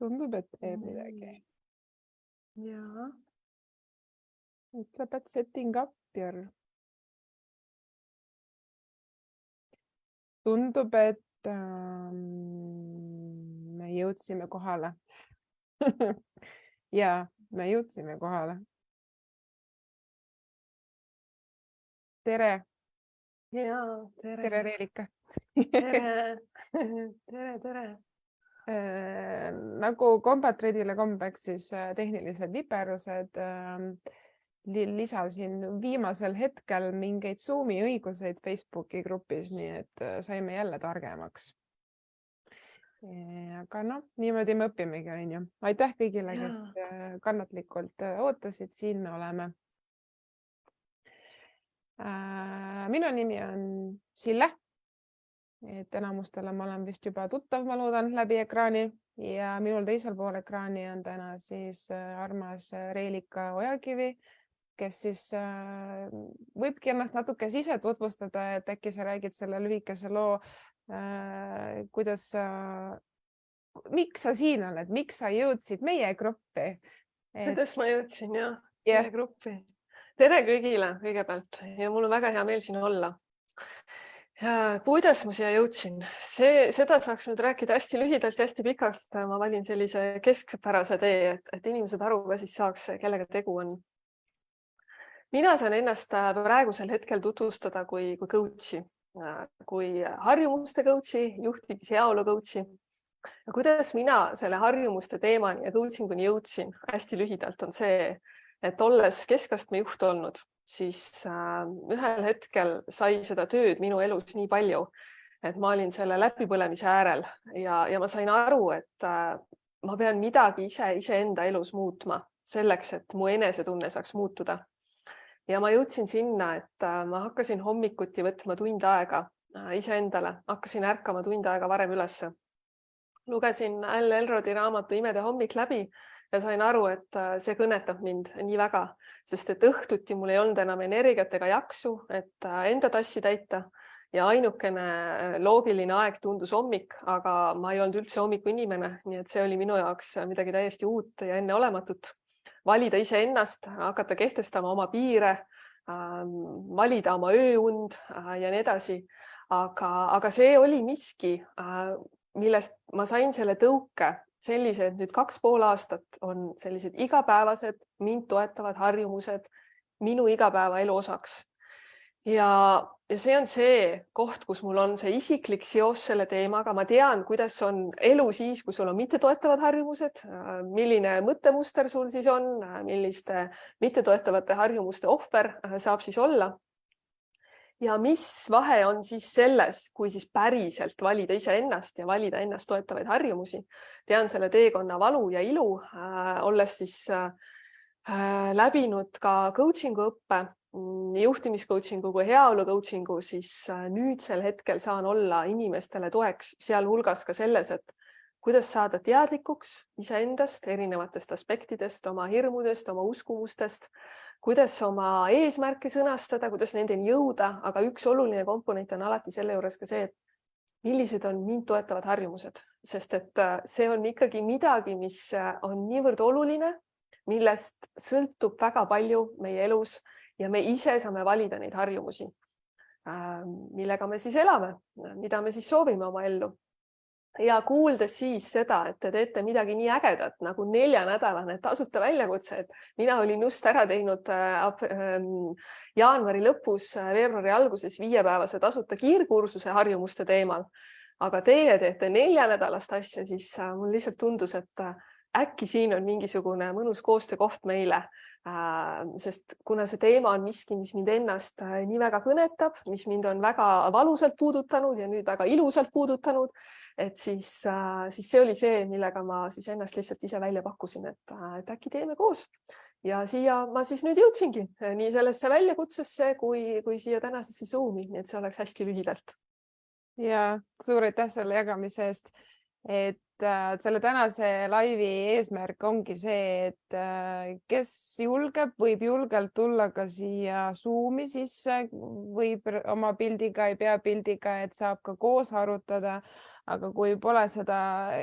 Tundub, et teeb midagi. Jaa. Ütleb, et setting up your. Tundub, et me jõudsime kohale. Ja, me jõudsime kohale. Tere, Jaa, tere. tere Reelika. Tere. Tere. Nagu Combat-Redile kombeks, siis tehnilised viperused. Lisasin viimasel hetkel mingeid Zoomi õiguseid Facebooki grupis, nii et saime jälle targemaks. Aga noh, niimoodi me õpimegi, on ju. Aitäh kõigile, kes kannatlikult ootasid, siin me oleme. Minu nimi on Sille. Et enamustele ma olen vist juba tuttav, ma loodan, läbi ekraani ja minul teisel pool ekraani on täna siis armas Reelika Ojakivi, kes siis võibki ennast natuke ise tutvustada, et äkki sa räägid selle lühikese loo, kuidas miks sa siin oled, miks sa jõudsid meie gruppi? Kuidas ma jõudsin Jah. meie gruppi? Tere kõigile kõigepealt ja mul on väga hea meel siin olla. Kuidas ma siia jõudsin? Seda saaks nüüd rääkida hästi lühidalt ja hästi pikalt. Ma valin sellise keskpärase tee, et inimesed aru ka siis saaks, kellega tegu on. Mina saan ennast praegusel hetkel tutvustada kui coach'i, kui harjumuste coach'i, juhtimise heaolu coach'i. Ja kuidas mina selle harjumuste teemani ja coachinguni jõudsin hästi lühidalt on see, et olles keskastme juht olnud, siis ühel hetkel sai seda tööd minu elus nii palju, et ma olin selle läbipõlemise äärel ja ma sain aru, et ma pean midagi iseenda elus muutma selleks, et mu enesetunne saaks muutuda. Ja ma jõudsin sinna, et ma hakkasin hommikuti võtma tund aega iseendale, hakkasin ärkama tund aega varem üles. Lugesin Hal Elrodi raamatu Imede hommik läbi ja sain aru, et see kõnetab mind nii väga, sest et õhtuti mul ei olnud enam energiat ega jaksu, et enda tassi täita ja ainukene loogiline aeg tundus hommik, aga ma ei olnud üldse hommikuinimene, nii et see oli minu jaoks midagi täiesti uut ja enneolematut. Valida iseennast, hakata kehtestama oma piire, valida oma ööund ja nii edasi. Aga see oli miski, millest ma sain selle tõuke sellised nüüd 2,5 aastat on sellised igapäevased, mind toetavad harjumused minu igapäevaelu osaks. Ja see on see koht, kus mul on see isiklik seos selle teemaga. Ma tean, kuidas on elu siis, kui sul on mittetoetavad harjumused, milline mõttemuster sul siis on, milliste mittetoetavate harjumuste ohver saab siis olla. Ja mis vahe on siis selles, kui siis päriselt valida iseennast ja valida ennast toetavaid harjumusi. Tean selle teekonna valu ja ilu, olles siis läbinud ka coachingu õppe, juhtimiscoachingu kui heaolu coachingu, siis nüüdsel hetkel saan olla inimestele toeks, sealhulgas ka selles, et kuidas saada teadlikuks iseendast, erinevatest aspektidest, oma hirmudest, oma uskumustest, kuidas oma eesmärke sõnastada, kuidas nendeni jõuda, aga üks oluline komponent on alati selle juures ka see, et millised on mind toetavad harjumused, sest et see on ikkagi midagi, mis on niivõrd oluline, millest sõltub väga palju meie elus ja me ise saame valida neid harjumusi, millega me siis elame, mida me siis soovime oma ellu. Ja kuuldes siis seda, et te teete midagi nii ägedat nagu 4-nädalane tasuta väljakutse, et mina olin just ära teinud jaanuari lõpus, veebruari alguses 5-päevase tasuta kiirkursuse harjumuste teemal, aga teie teete 4-nädalast asja, siis mul lihtsalt tundus, et äkki siin on mingisugune mõnus koostöökoht meile, sest kuna see teema on miski, mis mind ennast nii väga kõnetab, mis mind on väga valusalt puudutanud ja nüüd väga ilusalt puudutanud, et siis see oli see, millega ma siis ennast lihtsalt ise välja pakkusin, et äkki teeme koos. Ja siia ma siis nüüd jõudsingi nii sellesse väljakutsesse kui siia tänasesse Zoomi, nii et see oleks hästi lühidalt. Ja suur aitäh selle jagamise eest. Et selle tänase laivi eesmärk ongi see, et kes julgeb, võib julgelt tulla ka siia Zoomi sisse, võib oma pildiga, ei pea pildiga, et saab ka koos arutada. aga kui pole seda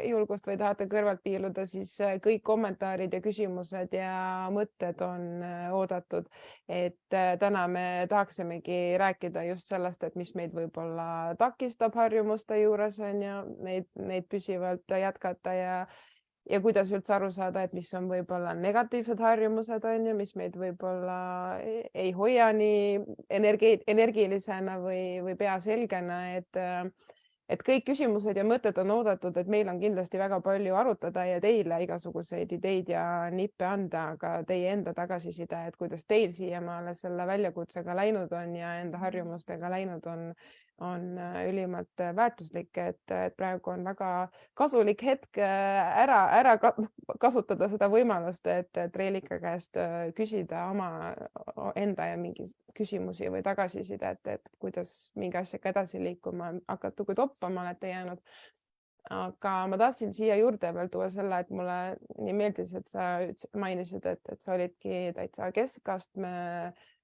julgust või tahate kõrvalt piiluda, siis kõik kommentaarid ja küsimused ja mõtted on oodatud. Et täna me tahaksimegi rääkida just sellest, et mis meid võib-olla takistab harjumuste juures on ju neid püsivalt jätkata ja kuidas üldse aru saada, et mis on võib-olla negatiivsed harjumused on ju, mis meid võib-olla ei hoia nii energilisena või pea selgena, et kõik küsimused ja mõtted on oodatud, et meil on kindlasti väga palju arutada ja teile igasuguseid ideid ja nippe anda, aga teie enda tagasiside, et kuidas teil siiamaale selle väljakutsega läinud on ja enda harjumustega läinud on ülimalt väärtuslik, et praegu on väga kasulik hetk ära kasutada seda võimalust, et Reelika käest küsida oma enda ja mingi küsimusi või tagasisidet, et kuidas mingi asjaga edasi liikuma hakata, kui toppama olete jäänud. Aga ma tahtsin siia juurde veel tuua selle, et mulle nii meeldis, et sa mainisid, et sa olidki täitsa keskastme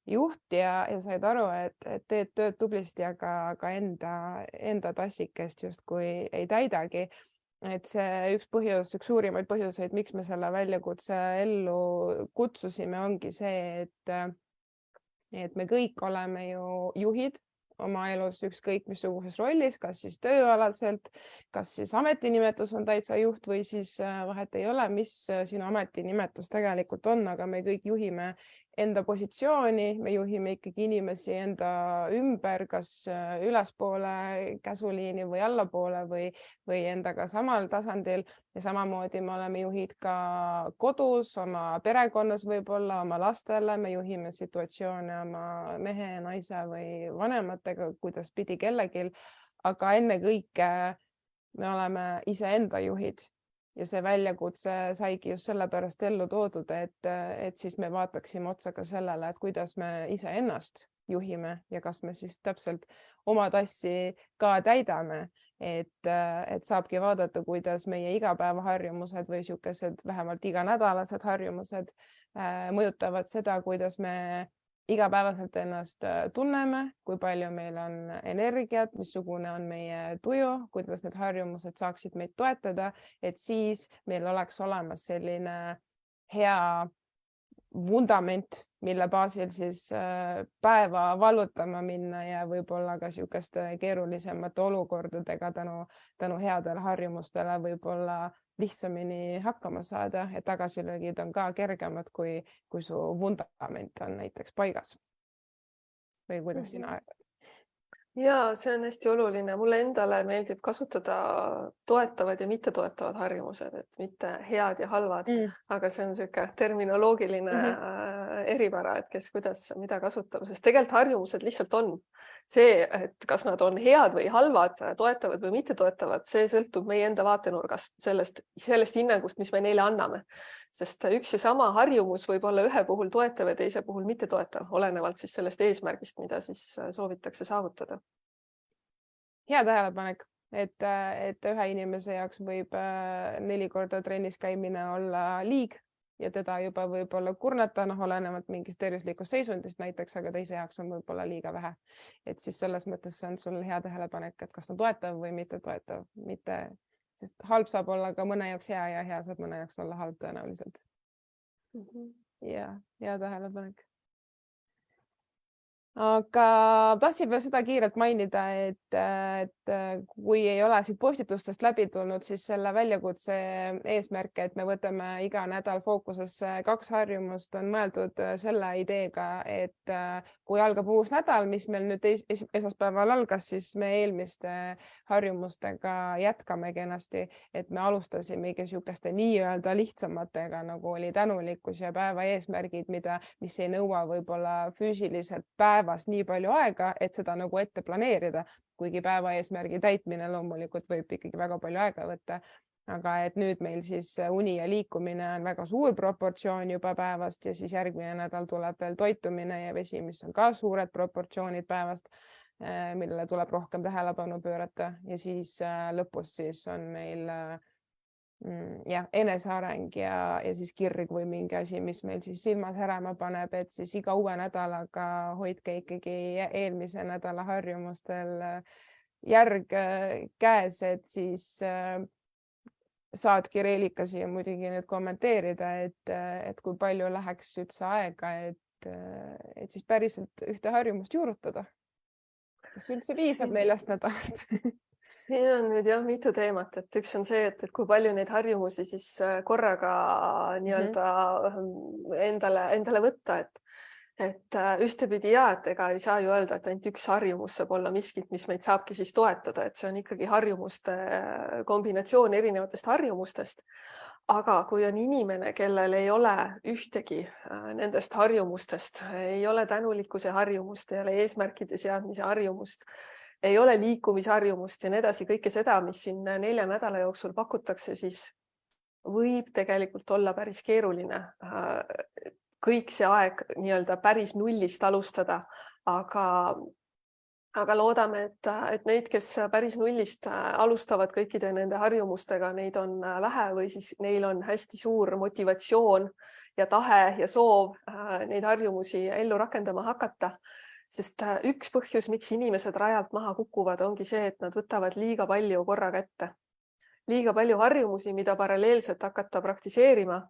juht ja said aru, et teed tööd tublisti, aga enda tassikest justkui ei täidagi. Et see üks suurimaid põhjuseid, miks me selle väljakutse ellu kutsusime, ongi see, et me kõik oleme ju juhid oma elus ükskõik missuguses rollis, kas siis tööalaselt, kas siis ametinimetus on täitsa juht või siis vahet ei ole, mis sinu ametinimetus tegelikult on, aga me kõik juhime enda positsiooni, me juhime ikkagi inimesi enda ümber, kas ülespoole käsuliini või allapoole või endaga samal tasandil ja samamoodi me oleme juhid ka kodus, oma perekonnas võib-olla, oma lastele, me juhime situatsioone oma mehe, naise või vanematega, kuidas pidi kellelgi, aga ennekõike me oleme iseenda juhid. Ja see väljakutse saigi just sellepärast ellu toodud, et siis me vaataksime otsa ka sellele, et kuidas me iseennast juhime ja kas me siis täpselt oma tassi ka täidame, et saabki vaadata, kuidas meie igapäevaharjumused või niisugused vähemalt iganädalased harjumused mõjutavad seda, kuidas me igapäevaselt ennast tunneme, kui palju meil on energiat, missugune on meie tuju, kuidas need harjumused saaksid meid toetada, et siis meil oleks olemas selline hea vundament, mille baasil siis päeva vallutama minna ja võib-olla ka niisuguste keerulisemate olukordadega tänu headele harjumustele võib-olla lihtsamini hakkama saada, et tagasilöögid on ka kergemad, kui su vundament on näiteks paigas. Või kuidas sina arvad? Ja see on hästi oluline. Mulle endale meeldib kasutada toetavad ja mittetoetavad harjumused, et mitte head ja halvad, aga see on niisugune terminoloogiline eripära, et kes kuidas mida kasutab, sest tegelikult harjumused lihtsalt on. See, et kas nad on head või halvad, toetavad või mittetoetavad, see sõltub meie enda vaatenurgast, sellest hinnangust, mis me neile anname. Sest üks ja sama harjumus võib olla ühe puhul toetav ja teise puhul mittetoetav, olenevalt siis sellest eesmärgist, mida siis soovitakse saavutada. Hea tähelepanek, et ühe inimese jaoks võib 4 korda trennis käimine olla liig ja teda juba võib-olla kurnata, olenevalt mingist tervislikust seisundist näiteks, aga teise jaoks on võib-olla liiga vähe. Et siis selles mõttes see on sul hea tähelepanek, et kas on toetav või mitte toetav, sest halb saab olla ka mõne jaoks hea ja hea saab mõne jaoks olla halb tõenäoliselt. Ja hea tähelepanek. Aga tahtsin veel seda kiirelt mainida, et kui ei ole siit postitustest läbi tulnud, siis selle väljakutse eesmärk, et me võtame iga nädal fookusesse 2 harjumust, on mõeldud selle ideega, et kui algab uus nädal, mis meil nüüd esmaspäeval algas, siis me eelmiste harjumustega jätkame kenasti, et me alustasimegi niisuguste nii-öelda lihtsamatega, nagu oli tänulikkus ja päeva eesmärgid, mis ei nõua võib-olla füüsiliselt päevas nii palju aega, et seda nagu ette planeerida, kuigi päeva eesmärgi täitmine loomulikult võib ikkagi väga palju aega võtta. Aga et nüüd meil siis uni ja liikumine on väga suur proportsioon juba päevast ja siis järgmine nädal tuleb veel toitumine ja vesi, mis on ka suured proportsioonid päevast, millele tuleb rohkem tähelepanu pöörata ja siis lõpus siis on meil eneseareng ja siis kirg või mingi asi, mis meil siis silma särama paneb, et siis iga uue nädalaga hoidke ikkagi eelmise nädala harjumustel järg käes, et siis saadki Reelika siia muidugi nüüd kommenteerida, et kui palju läheks üldse aega, et siis päriselt ühte harjumust juurutada. Kas üldse piisab 4 nädalast? Siin on nüüd jah mitu teemat, et üks on see, et kui palju neid harjumusi siis korraga nii-öelda endale võtta, et ühtepidi et ega ei saa ju öelda, et ainult üks harjumus saab olla miskit, mis meid saabki siis toetada, et see on ikkagi harjumuste kombinatsioon erinevatest harjumustest. Aga kui on inimene, kellel ei ole ühtegi nendest harjumustest, ei ole tänulikkuse harjumust, ei ole eesmärkide seadmise harjumust, ei ole liikumisharjumust ja nii edasi, kõike seda, mis siin 4 nädala jooksul pakutakse, siis võib tegelikult olla päris keeruline kõik see aeg nii-öelda päris nullist alustada, aga loodame, et neid, kes päris nullist alustavad kõikide nende harjumustega, neid on vähe või siis neil on hästi suur motivatsioon ja tahe ja soov neid harjumusi ellu rakendama hakata. Sest üks põhjus, miks inimesed rajalt maha kukuvad, ongi see, et nad võtavad liiga palju korraga ette. Liiga palju harjumusi, mida paralleelselt hakata praktiseerima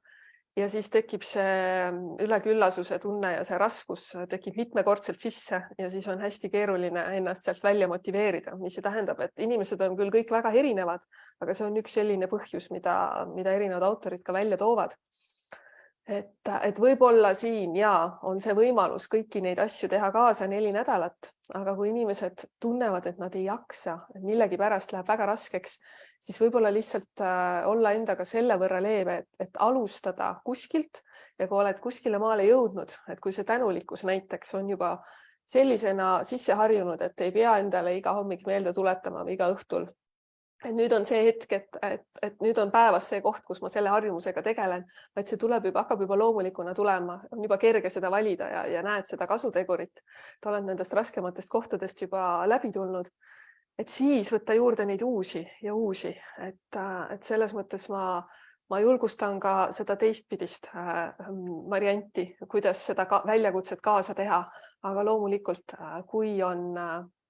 ja siis tekib see üleküllasuse tunne ja see raskus tekib mitmekordselt sisse ja siis on hästi keeruline ennast sealt välja motiveerida, mis see tähendab, et inimesed on küll kõik väga erinevad, aga see on üks selline põhjus, mida erinevad autorid ka välja toovad. Et võib-olla siin on see võimalus kõiki neid asju teha kaasa 4 nädalat, aga kui inimesed tunnevad, et nad ei jaksa, millegi pärast läheb väga raskeks, siis võib-olla lihtsalt olla endaga selle võrra leebe, et alustada kuskilt ja kui oled kuskile maale jõudnud, et kui see tänulikkus näiteks on juba sellisena sisse harjunud, et ei pea endale iga hommik meelde tuletama või iga õhtul. Et nüüd on see hetk, et nüüd on päevas see koht, kus ma selle harjumusega tegelen, vaid see hakkab juba loomulikuna tulema, on juba kerge seda valida ja näed seda kasutegurit. Et olen nendest raskematest kohtadest juba läbi tulnud, et siis võtta juurde neid uusi ja uusi, et selles mõttes ma julgustan ka seda teistpidist varianti, kuidas seda väljakutset kaasa teha, aga loomulikult,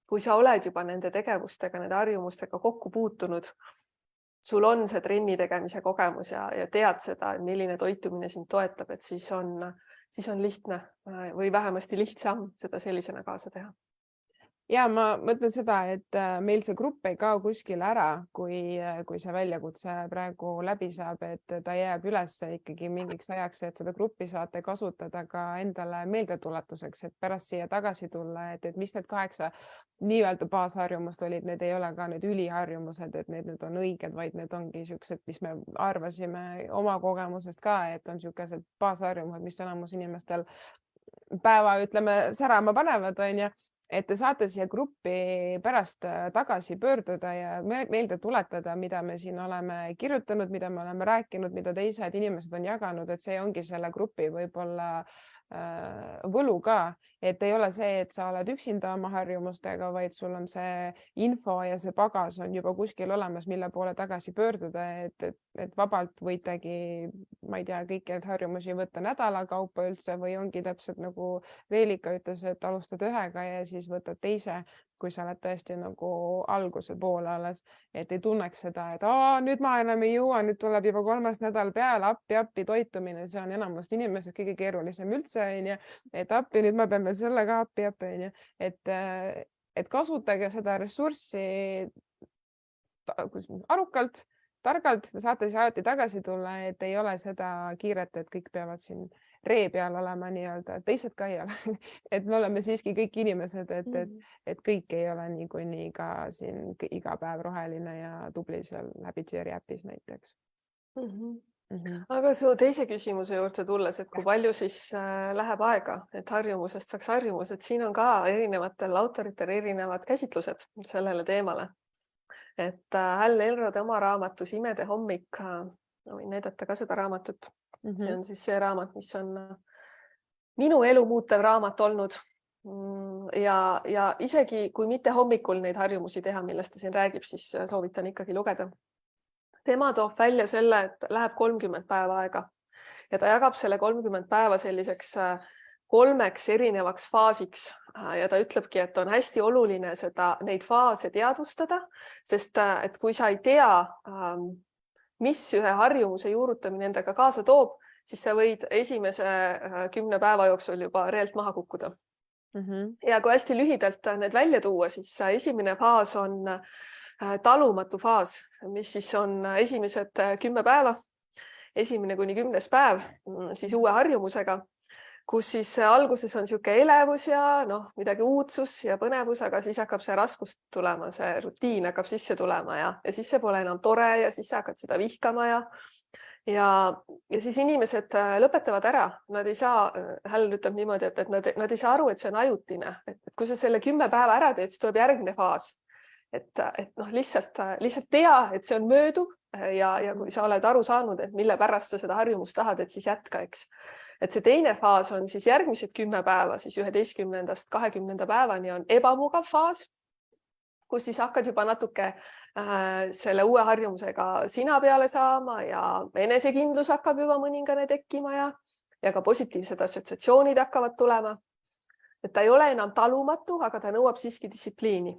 kui sa oled juba nende tegevustega, nende harjumustega kokku puutunud, sul on see trenni tegemise kogemus ja tead seda, milline toitumine sind toetab, et siis on lihtne või vähemasti lihtsam seda sellisena kaasa teha. Ja ma mõtlen seda, et meil see grupp ei kao kuskile ära, kui see väljakutse praegu läbi saab, et ta jääb üles ikkagi mingiks ajaks, et seda gruppi saate kasutada ka endale meeldetuletuseks, et pärast siia tagasi tulla, et mis need 8 nii-öelda baasharjumust olid, need ei ole ka need üliharjumused, et need nüüd on õiged, vaid need ongi siuksed, mis me arvasime oma kogemusest ka, et on siukesed baasharjumused, mis enamus inimestel päeva, ütleme, särama panevad, on ju. Et te saate siia gruppi pärast tagasi pöörduda ja meelde tuletada, mida me siin oleme kirjutanud, mida me oleme rääkinud, mida teised inimesed on jaganud, et see ongi selle grupi võib-olla võlu ka, et ei ole see, et sa oled üksinda oma harjumustega, vaid sul on see info ja see pagas on juba kuskil olemas, mille poole tagasi pöörduda, et vabalt võitegi, ma ei tea, kõiki neid harjumusi võtta nädala kaupa üldse või ongi täpselt nagu Reelika ütles, et alustad ühega ja siis võtad teise, kui sa oled tõesti nagu alguse poole alles, et ei tunneks seda, et nüüd ma enam ei jõua, nüüd tuleb juba 3. nädal peale, appi toitumine, see on enamast inimesed kõige keerulisem üldse, et appi, nüüd ma pean veel sellega appi, et kasutage seda ressurssi arukalt, targalt, saate siis alati tagasi tulla, et ei ole seda kiiret, et kõik peavad siin ree peal olema nii-öelda, teised ka ei ole. Et me oleme siiski kõik inimesed, et kõik ei ole niikuinii ka siin iga päev roheline ja tubli seal läbi Cherry-äpis näiteks. Aga su teise küsimuse juurde tulles, et kui palju siis läheb aega, et harjumusest saaks harjumus, et siin on ka erinevatel autoritel erinevad käsitlused sellele teemale. Et Hal Elrode oma raamatus Imede hommik, võin näidata ka seda raamatut. See on siis see raamat, mis on minu elu muutev raamat olnud. Ja isegi kui mitte hommikul neid harjumusi teha, millest ta siin räägib, siis soovitan ikkagi lugeda. Tema toob välja selle, et läheb 30 päeva aega ja ta jagab selle 30 päeva selliseks 3 erinevaks faasiks ja ta ütlebki, et on hästi oluline neid faase teadvustada, sest et kui sa ei tea, mis ühe harjumuse juurutamine endaga kaasa toob, siis sa võid esimese 10 päeva jooksul juba reelt maha kukkuda. Ja kui hästi lühidalt need välja tuua, siis esimene faas on talumatu faas, mis siis on esimesed 10 päeva, 1. kuni 10. päev siis uue harjumusega, kus siis alguses on niisugune elevus ja midagi uudsus ja põnevus, aga siis hakkab see raskust tulema, see rutiin hakkab sisse tulema ja siis see pole enam tore ja siis sa hakkad seda vihkama ja siis inimesed lõpetavad ära. Nad ei saa, Hal ütleb niimoodi, et nad ei saa aru, et see on ajutine. Et kui sa selle 10 päeva ära teed, siis tuleb järgmine faas. Et lihtsalt tea, et see on mööduv ja kui sa oled aru saanud, et mille pärast sa seda harjumust tahad, et siis jätka, eks. Et see teine faas on siis järgmised 10 päeva, siis 11. 20. päevani on ebamugav faas, kus siis hakkad juba natuke selle uue harjumusega sina peale saama ja enesekindlus hakkab juba mõningane tekkima ja ka positiivsed assotsiatsioonid hakkavad tulema. Et ta ei ole enam talumatu, aga ta nõuab siiski distsipliini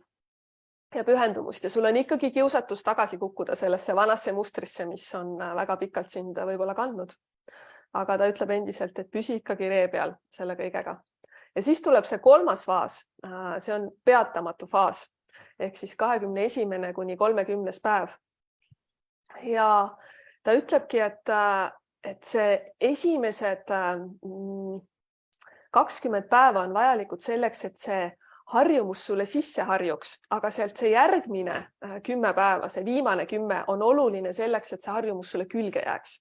ja pühendumust ja sul on ikkagi kiusatus tagasi kukkuda sellesse vanasse mustrisse, mis on väga pikalt sind võib-olla kandnud. Aga ta ütleb endiselt, et püsi ikkagi ree peal selle kõigega. Ja siis tuleb see 3. faas, see on peatamatu faas, ehk siis 21. kuni 30. päev. Ja ta ütlebki, et see esimesed 20 päeva on vajalikud selleks, et see harjumus sulle sisse harjuks, aga sealt see järgmine 10 päeva, see viimane 10 on oluline selleks, et see harjumus sulle külge jääks.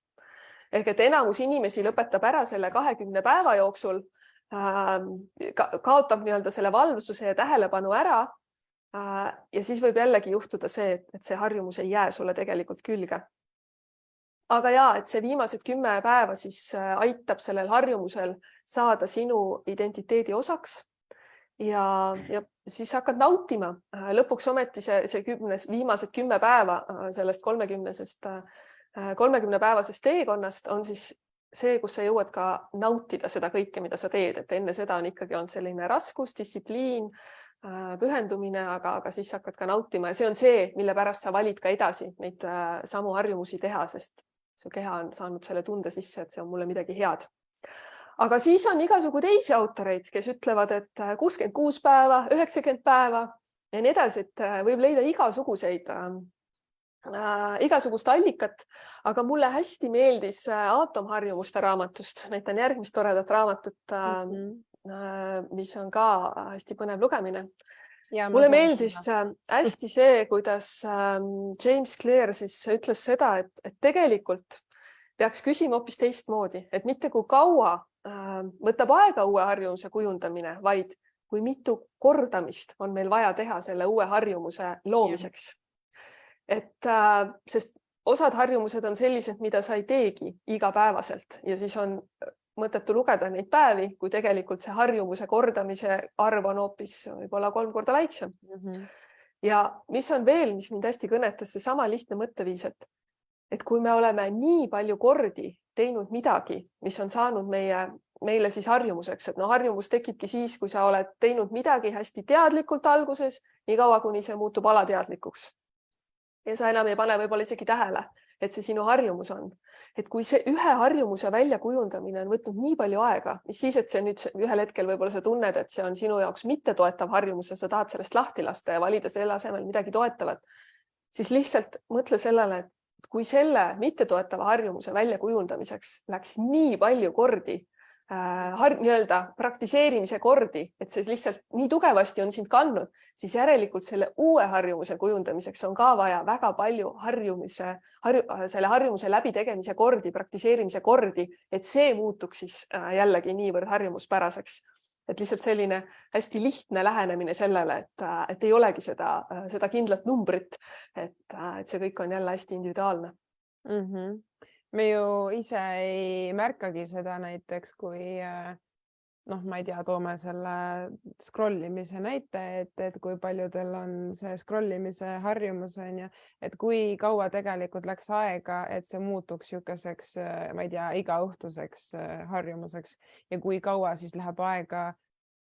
Ehk et enamus inimesi lõpetab ära selle 20 päeva jooksul, kaotab selle valvsuse ja tähelepanu ära ja siis võib jällegi juhtuda see, et see harjumus ei jää sulle tegelikult külge. Aga et see viimased 10 päeva siis aitab sellel harjumusel saada sinu identiteedi osaks ja siis hakkad nautima. Lõpuks ometi see viimased 10 päeva sellest 30-päevasest teekonnast on siis see, kus sa jõuad ka nautida seda kõike, mida sa teed, et enne seda on ikkagi olnud selline raskus, distsipliin, pühendumine, aga siis hakkad ka nautima ja see on see, mille pärast sa valid ka edasi neid samu harjumusi teha, sest su keha on saanud selle tunde sisse, et see on mulle midagi head. Aga siis on igasugu teisi autoreid, kes ütlevad, et 66 päeva, 90 päeva ja nii edasi, et võib leida igasugust allikat, aga mulle hästi meeldis aatomharjumuste raamatust, näitan järgmist toredat raamatut, mis on ka hästi põnev lugemine. Mulle meeldis hästi see, kuidas James Clear siis ütles seda, et tegelikult peaks küsima hoopis teistmoodi, et mitte kui kaua võtab aega uue harjumuse kujundamine, vaid kui mitu kordamist on meil vaja teha selle uue harjumuse loomiseks. Sest osad harjumused on sellised, mida sa ei teegi igapäevaselt ja siis on mõttetu lugeda neid päevi, kui tegelikult see harjumuse kordamise arv on hoopis võib-olla 3 korda väiksem. Ja mis on veel, mis mind hästi kõnetas, see sama lihtne mõtteviis, et kui me oleme nii palju kordi teinud midagi, mis on saanud meile siis harjumuseks, et harjumus tekibki siis, kui sa oled teinud midagi hästi teadlikult alguses, nii kaua, kuni see muutub alateadlikuks. Ja sa enam ei pane võib-olla isegi tähele, et see sinu harjumus on. Et kui see ühe harjumuse väljakujundamine on võtnud nii palju aega, mis siis, et see nüüd ühel hetkel võib-olla sa tunned, et see on sinu jaoks mitte toetav harjumus ja sa tahad sellest lahti lasta ja valida selle asemel midagi toetavat, siis lihtsalt mõtle sellele, et kui selle mitte toetava harjumuse väljakujundamiseks läks nii palju kordi, praktiseerimise kordi, et see lihtsalt nii tugevasti on sind kandnud, siis järelikult selle uue harjumuse kujundamiseks on ka vaja väga palju selle harjumuse läbitegemise kordi, praktiseerimise kordi, et see muutuks siis jällegi niivõrd harjumuspäraseks. Et lihtsalt selline hästi lihtne lähenemine sellele, et ei olegi seda kindlat numbrit, et see kõik on jälle hästi individuaalne. Me ju ise ei märkagi seda näiteks, kui noh, ma ei tea, toome selle scrollimise näite, et kui paljudel on see scrollimise harjumus on ju, et kui kaua tegelikult läks aega, et see muutuks niisuguseks, ma ei tea, igaõhtuseks harjumuseks ja kui kaua siis läheb aega,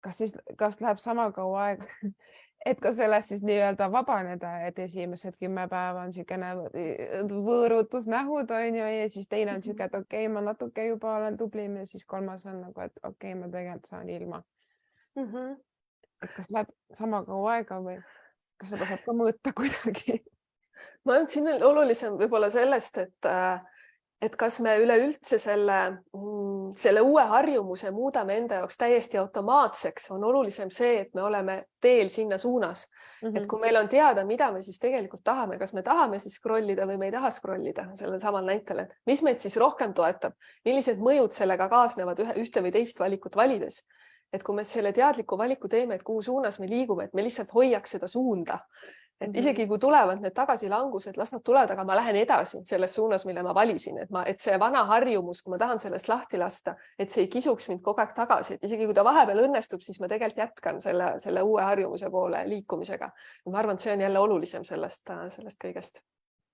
kas läheb sama kaua aega, et ka sellest siis nii-öelda vabaneda, et esimesed 10 päeva on niisugune võõrutusnähud on ju ja siis teine on niisugune, et okei, ma natuke juba olen tublim ja siis kolmas on nagu, et okei, ma tegelikult saan ilma. Et kas läheb sama kaua aega või kas seda saab ka mõõta kuidagi? Ma arvan, et siin on olulisem võib-olla sellest, et kas me üleüldse selle uue harjumuse muudame enda jaoks täiesti automaatseks, on olulisem see, et me oleme teel sinna suunas. Et kui meil on teada, mida me siis tegelikult tahame, kas me tahame siis scrollida või me ei taha scrollida sellel samal näitel, et mis meid siis rohkem toetab, millised mõjud sellega kaasnevad ühte või teist valikut valides. Et kui me selle teadliku valiku teeme, et kuhu suunas me liigume, et me lihtsalt hoiaks seda suunda. Et isegi kui tulevad need tagasilangused, las nad tulevad, aga ma lähen edasi selles suunas, mille ma valisin, et see vana harjumus, kui ma tahan sellest lahti lasta, et see ei kisuks mind kogu aeg tagasi, et isegi kui ta vahepeal õnnestub, siis ma tegelikult jätkan selle uue harjumuse poole liikumisega. Ma arvan, et see on jälle olulisem sellest kõigest.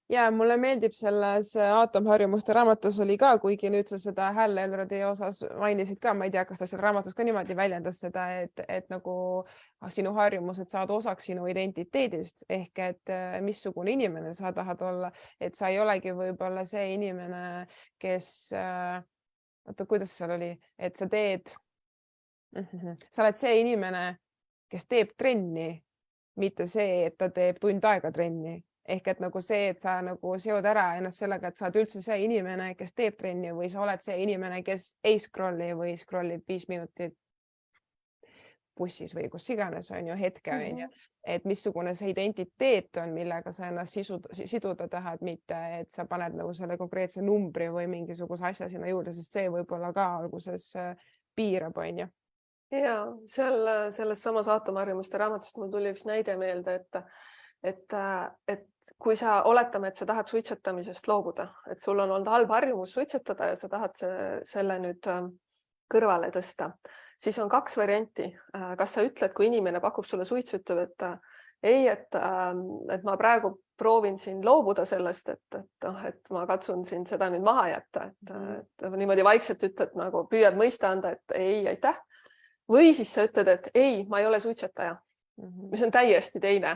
Ja mulle meeldib selles aatomharjumuste raamatus oli ka, kuigi nüüd sa seda Hal Elrodi osas mainisid ka, ma ei tea, kas ta seal raamatus ka niimoodi väljendas seda, et nagu sinu harjumused saad osaks sinu identiteedist ehk et missugune inimene sa tahad olla, et sa ei olegi võib-olla see inimene, kes, kuidas seal oli, et sa oled see inimene, kes teeb trenni, mitte see, et ta teeb tund aega trenni. Ehk et nagu see, et sa nagu seod ära ennast sellega, et sa oled üldse see inimene, kes teeb trenni või sa oled see inimene, kes ei scrolli või scrollib 5 minutit bussis või kus iganes on ju hetke on ju, et missugune see identiteet on, millega sa ennast siduda tahad, mitte et sa paned nagu selle konkreetse numbri või mingisuguse asja sinna juurde, sest see võib-olla ka alguses piirab on ju. Ja selles samas aatomharjumuste raamatust mul tuli üks näide meelde, et kui sa oletame, et sa tahad suitsetamisest loobuda, et sul on olnud halb harjumus suitsetada ja sa tahad selle nüüd kõrvale tõsta, siis on 2 varianti. Kas sa ütled, kui inimene pakub sulle suitsu, ütleb, et ma praegu proovin siin loobuda sellest, et ma katsun siin seda nüüd maha jätta, et niimoodi vaikselt ütled, nagu püüad mõista anda, et ei, aitäh. Või siis sa ütled, et ei, ma ei ole suitsetaja. Mis on täiesti teine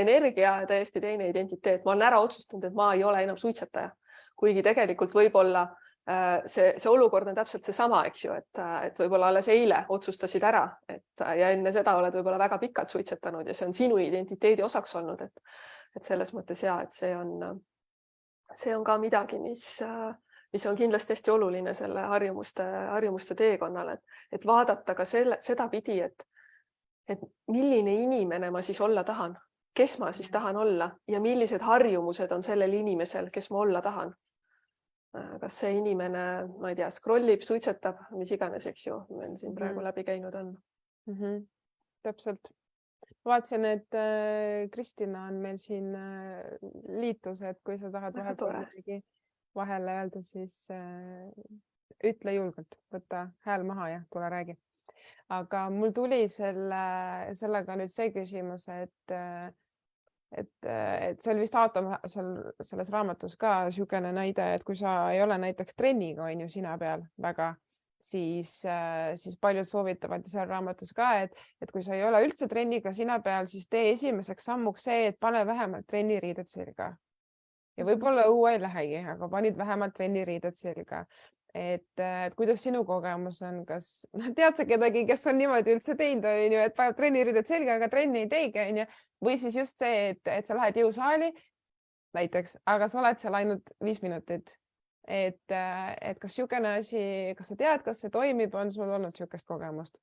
energia, täiesti teine identiteet. Ma olen ära otsustanud, et ma ei ole enam suitsetaja. Kuigi tegelikult võib-olla see olukord on täpselt seesama, eks ju, et võib-olla alles eile otsustasid ära, ja enne seda oled võib-olla väga pikalt suitsetanud ja see on sinu identiteedi osaks olnud, et selles mõttes ja, et see on ka midagi, mis on kindlasti hästi oluline selle harjumuste teekonnal, et vaadata ka seda pidi, et milline inimene ma siis olla tahan, kes ma siis tahan olla ja millised harjumused on sellel inimesel, kes ma olla tahan. Kas see inimene, ma ei tea, scrollib, suitsetab, mis iganes, eks ju, meil siin praegu läbi käinud on. Täpselt. Vaatasin, et Kristina on meil siin liitus, et kui sa tahad vahele öelda, siis ütle julgelt, võta hääl maha ja tule räägi. Aga mul tuli sellega nüüd see küsimus, et see oli vist selles raamatus ka niisugune näide, et kui sa ei ole näiteks trenniga on ju sina peal väga, siis paljud soovitavad seal raamatus ka, et kui sa ei ole üldse trenniga sina peal, siis tee esimeseks sammuks see, et pane vähemalt trenniriided selga. Ja võib-olla õue ei lähegi, aga panid vähemalt trenniriided selga. Et kuidas sinu kogemus on, kas tead sa kedagi, kes on niimoodi üldse teinud, et paneb trenniriided selga, aga trenni ei teegi, on ju? Või siis just see, et sa lähed jõusaali näiteks, aga sa oled seal ainult 5 minutit. Et kas niisugune asi, kas sa tead, kas see toimib, on sul olnud niisugust kogemust?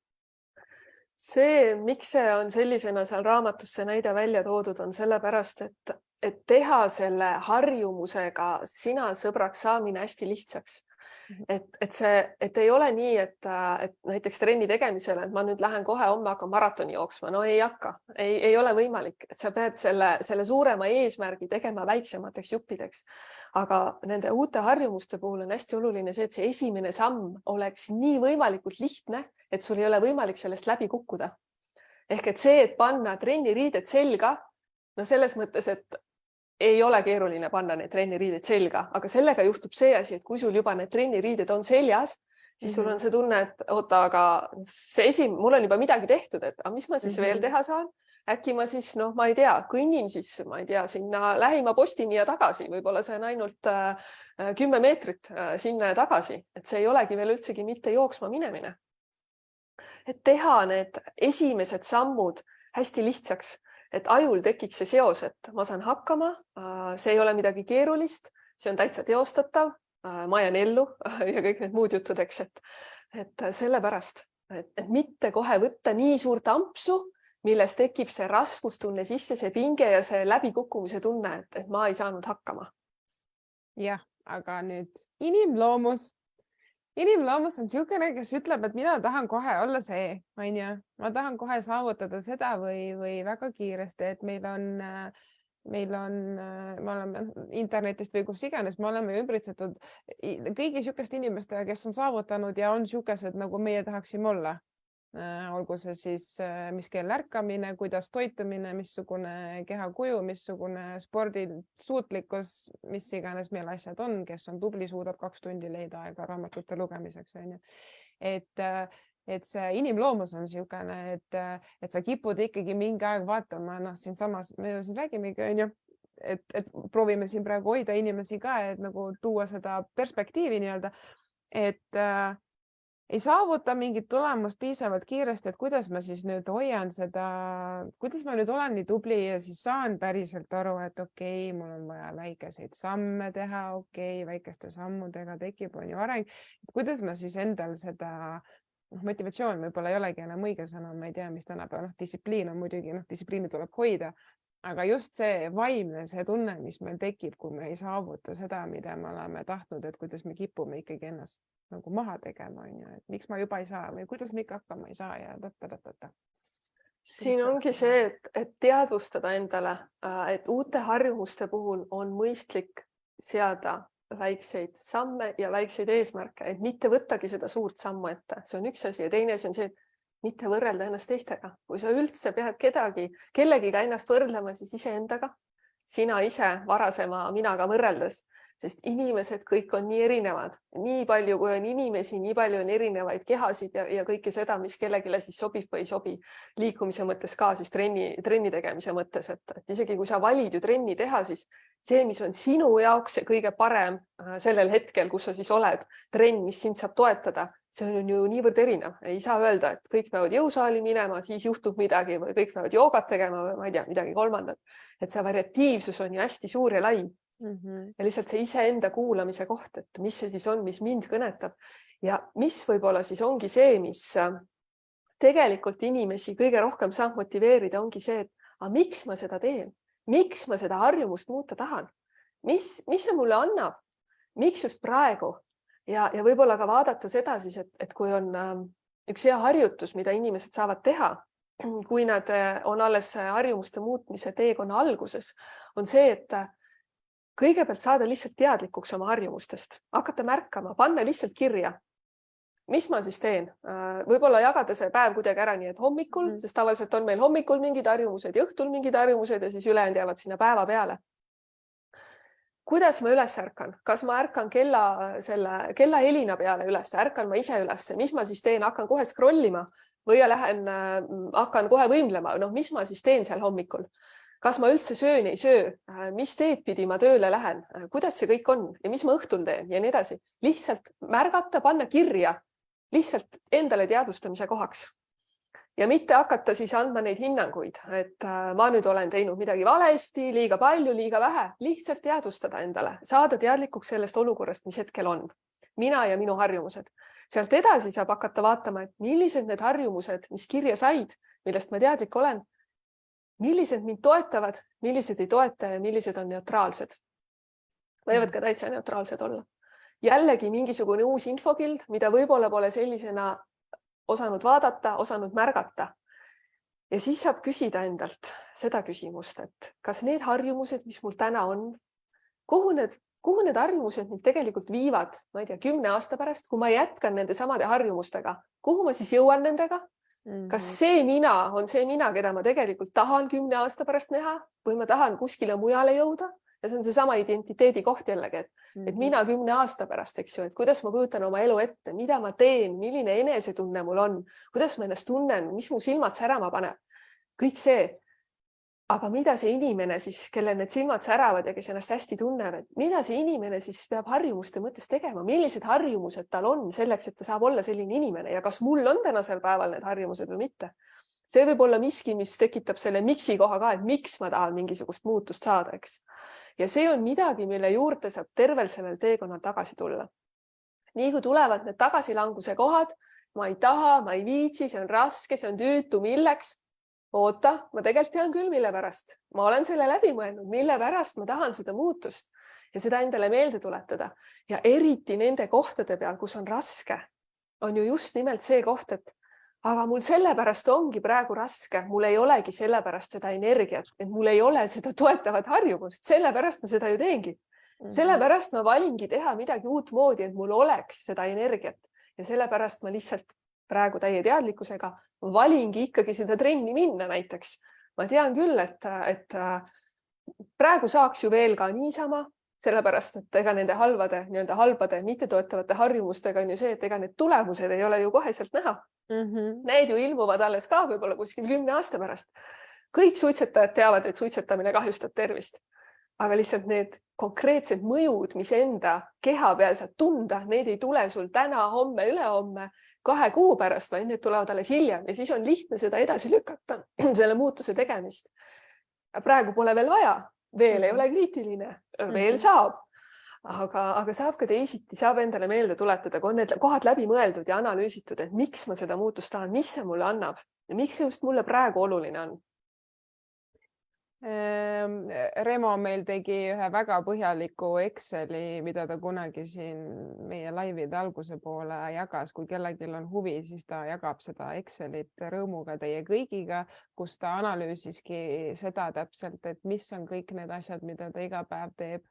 See, miks see on sellisena seal raamatus see näide välja toodud, on sellepärast, et teha selle harjumusega sina sõbraks saamine hästi lihtsaks. et ei ole nii, et näiteks trenni tegemisel, et ma nüüd lähen kohe homme hakkan maratoni jooksma. No ei hakka, ei ole võimalik, et sa pead selle suurema eesmärgi tegema väiksemateks juppideks. Aga nende uute harjumuste puhul on hästi oluline see, et see esimene samm oleks nii võimalikult lihtne, et sul ei ole võimalik sellest läbi kukkuda. Ehk et see, et panna trenniriided selga, no selles mõttes, et ei ole keeruline panna need trenniriided selga, aga sellega juhtub see asi, et kui sul juba need trenniriided on seljas, siis sul on see tunne, et oota, aga mul on juba midagi tehtud, et mis ma siis veel teha saan? Äkki ma siis, ma ei tea, kõnnin siis, ma ei tea, sinna lähima postini ja tagasi, võib-olla see on ainult 10 meetrit sinna ja tagasi, et see ei olegi veel üldsegi mitte jooksma minemine. Et teha need esimesed sammud hästi lihtsaks, et ajul tekiks see seos, et ma saan hakkama, see ei ole midagi keerulist, see on täitsa teostatav, ma jään ellu ja kõik need muud jutud, eks, et sellepärast, et mitte kohe võtta nii suurt ampsu, milles tekib see raskustunne sisse, see pinge ja see läbikukkumise tunne, et ma ei saanud hakkama. Jah, aga nüüd inimloomus on niisugune, kes ütleb, et mina tahan kohe olla see, ma tahan kohe saavutada seda või väga kiiresti, et me oleme internetist või kus iganes, me oleme ümbritsetud kõigi niisugust inimestega, kes on saavutanud ja on niisugused, nagu meie tahaksime olla. Olgu see siis mis kell ärkamine, kuidas toitumine, missugune kehakuju, missugune spordisuutlikkus, mis iganes meil asjad on, kes on tubli, suudab 2 tundi leida aega raamatute lugemiseks. Et see inimloomus on niisugune, et sa kipud ikkagi mingi aeg vaatama, siinsamas me ju siin räägimegi, et proovime siin praegu hoida inimesi ka, et nagu tuua seda perspektiivi nii-öelda, et ei saavuta mingit tulemust piisavalt kiiresti, et kuidas ma siis nüüd hoian seda, kuidas ma nüüd olen nii tubli ja siis saan päriselt aru, et okei, mul on vaja väikeseid samme teha, väikeste sammudega tekib on ju areng. Kuidas ma siis endal seda motivatsioon võib-olla ei olegi enam õige sõna, ma ei tea, mis tänapäeval, distsipliin on muidugi, distsipliini tuleb hoida, aga just see vaimne, see tunne, mis meil tekib, kui me ei saavuta seda, mida me oleme tahtnud, et kuidas me kipume ikkagi ennast nagu maha tegema, et miks ma juba ei saa või kuidas me ikka hakkama ei saa ja ta. Siin ongi see, et teadvustada endale, et uute harjumuste puhul on mõistlik seada väikseid samme ja väikseid eesmärke, et mitte võttagi seda suurt sammu ette. See on üks asi ja teine asi on see, et mitte võrrelda ennast teistega. Kui sa üldse pead kellegiga ennast võrdlema, siis iseendaga, sina ise varasema minaga võrreldes, sest inimesed kõik on nii erinevad. Nii palju, kui on inimesi, nii palju on erinevaid kehasid ja kõike seda, mis kellegile siis sobib või ei sobi. Liikumise mõttes ka siis trenni tegemise mõttes, et isegi kui sa valid ju trenni teha, siis see, mis on sinu jaoks see kõige parem sellel hetkel, kus sa siis oled, trenn, mis sind saab toetada, see on ju niivõrd erinev. Ei saa öelda, et kõik peavad jõusaali minema, siis juhtub midagi või kõik peavad joogat tegema või ma ei tea, midagi kolmandat. Et see variatiivsus on ju hästi suur ja lai. Ja lihtsalt see iseenda kuulamise koht, et mis see siis on, mis mind kõnetab ja mis võib-olla siis ongi see, mis tegelikult inimesi kõige rohkem saab motiveerida, ongi see, et miks ma seda teen, miks ma seda harjumust muuta tahan, mis see mulle annab, miks just praegu ja võib-olla ka vaadata seda siis, et kui on üks hea harjutus, mida inimesed saavad teha, kui nad on alles harjumuste muutmise teekonna alguses, on see, et kõigepealt saada lihtsalt teadlikuks oma harjumustest, hakata märkama, panna lihtsalt kirja. Mis ma siis teen? Võib-olla jagada see päev kuidagi ära nii, et hommikul, sest tavaliselt on meil hommikul mingid harjumused ja õhtul mingid harjumused ja siis ülejäänud jäävad sinna päeva peale. Kuidas ma üles ärkan? Kas ma ärkan kella helina peale üles? Ärkan ma ise üles? Mis ma siis teen? Hakkan kohe scrollima või hakkan kohe võimlema? Mis ma siis teen seal hommikul? Kas ma üldse söön, ei söö? Mis teed pidi ma tööle lähen? Kuidas see kõik on? Ja mis ma õhtul teen? Ja nii edasi. Lihtsalt märgata, panna kirja. Lihtsalt endale teadvustamise kohaks. Ja mitte hakata siis andma neid hinnanguid, et ma nüüd olen teinud midagi valesti, liiga palju, liiga vähe. Lihtsalt teadvustada endale. Saada teadlikuks sellest olukorrast, mis hetkel on. Mina ja minu harjumused. Sealt edasi saab hakata vaatama, et millised need harjumused, mis kirja said, millest ma teadlik olen, millised mind toetavad, millised ei toeta ja millised on neutraalsed. Võivad ka täitsa neutraalsed olla. jällegi mingisugune uus infokild, mida võib-olla pole sellisena osanud vaadata, osanud märgata. Ja siis saab küsida endalt seda küsimust, et kas need harjumused, mis mul täna on, kuhu need harjumused mind tegelikult viivad, ma ei tea, 10 aasta pärast, kui ma jätkan nende samade harjumustega, kuhu ma siis jõuan nendega? Kas see mina on see mina, keda ma tegelikult tahan 10 aasta pärast näha või ma tahan kuskile mujale jõuda? Ja see on seesama identiteedi koht jällegi, et mina 10 aasta pärast, eks ju, et kuidas ma kujutan oma elu ette, mida ma teen, milline enesetunne mul on, kuidas ma ennast tunnen, mis mu silmad särama paneb, kõik see. Aga mida see inimene siis, kellel need silmad säravad ja kes ennast hästi tunneb, et mida see inimene siis peab harjumuste mõttes tegema, millised harjumused tal on selleks, et ta saab olla selline inimene ja kas mul on tänasel päeval need harjumused või mitte? See võib olla miski, mis tekitab selle miksi koha ka, et miks ma tahan mingisugust muutust saada, eks. Ja see on midagi, mille juurde saab tervel sellel teekonnal tagasi tulla. Nii kui tulevad need tagasilanguse kohad, ma ei taha, ma ei viitsi, see on raske, see on tüütu, milleks? Oota, ma tegelikult tean küll, mille pärast. Ma olen selle läbi mõelnud, mille pärast ma tahan seda muutust ja seda endale meelde tuletada. Ja eriti nende kohtade peal, kus on raske, on ju just nimelt see koht, et aga mul sellepärast ongi praegu raske, mul ei olegi sellepärast seda energiat, et mul ei ole seda toetavat harjumust, sellepärast ma seda ju teengi. Sellepärast ma valingi teha midagi uut moodi, et mul oleks seda energiat ja sellepärast ma lihtsalt praegu täie teadlikkusega valingi ikkagi seda trenni minna näiteks. Ma tean küll, et praegu saaks ju veel ka niisama, sellepärast, et ega nende halbade, mittetoetavate harjumustega on ju see, et ega need tulemused ei ole ju koheselt näha. Need ju ilmuvad alles ka võib-olla kuskil 10 aasta pärast. Kõik suitsetajad teavad, et suitsetamine kahjustab tervist. Aga lihtsalt need konkreetsed mõjud, mis enda keha peal saad tunda, need ei tule sul täna, homme, ülehomme, 2 kuu pärast, vaid need tulevad alles hiljem ja siis on lihtne seda edasi lükata, selle muutuse tegemist. Praegu pole veel vaja, veel ei ole kriitiline, veel saab. Aga saab ka teisiti, saab endale meelde tuletada, kui on need kohad läbi mõeldud ja analüüsitud, et miks ma seda muutust tahan, mis see mulle annab ja miks see just mulle praegu oluline on. Remo meil tegi ühe väga põhjaliku Exceli, mida ta kunagi siin meie laivide alguse poole jagas. Kui kellelgi on huvi, siis ta jagab seda Excelit rõõmuga teie kõigiga, kus ta analüüsiski seda täpselt, et mis on kõik need asjad, mida ta iga päev teeb.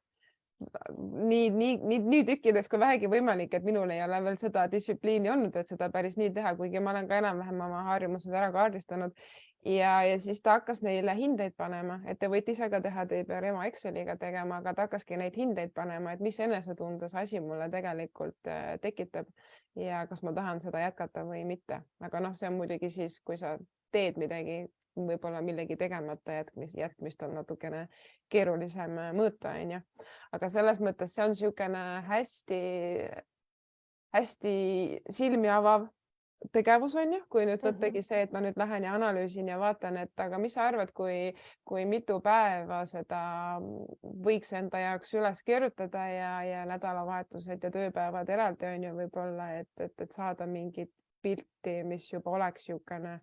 Nii tükkides kui vähegi võimalik, et minul ei ole veel seda distsipliini olnud, et seda päris nii teha, kuigi ma olen ka enam-vähem oma harjumused ära kaardistanud. Ja siis ta hakkas neile hindeid panema, et te võite ise ka teha, te ei pea Remo Exceliga tegema, aga ta hakkaski neid hindeid panema, et mis enesetundes asi mulle tegelikult tekitab ja kas ma tahan seda jätkata või mitte. Aga see on muidugi siis, kui sa teed midagi, võib-olla millegi tegemata jätmist on natukene keerulisem mõõta, on ju. Aga selles mõttes see on niisugune hästi silmi avav tegevus on ju, kui nüüd võttagi see, et ma nüüd lähen ja analüüsin ja vaatan, et aga mis sa arvad, kui mitu päeva seda võiks enda jaoks üles kirjutada ja nädalavahetused ja tööpäevad eraldi on ju võib-olla, et saada mingit pilti, mis juba oleks niisugune,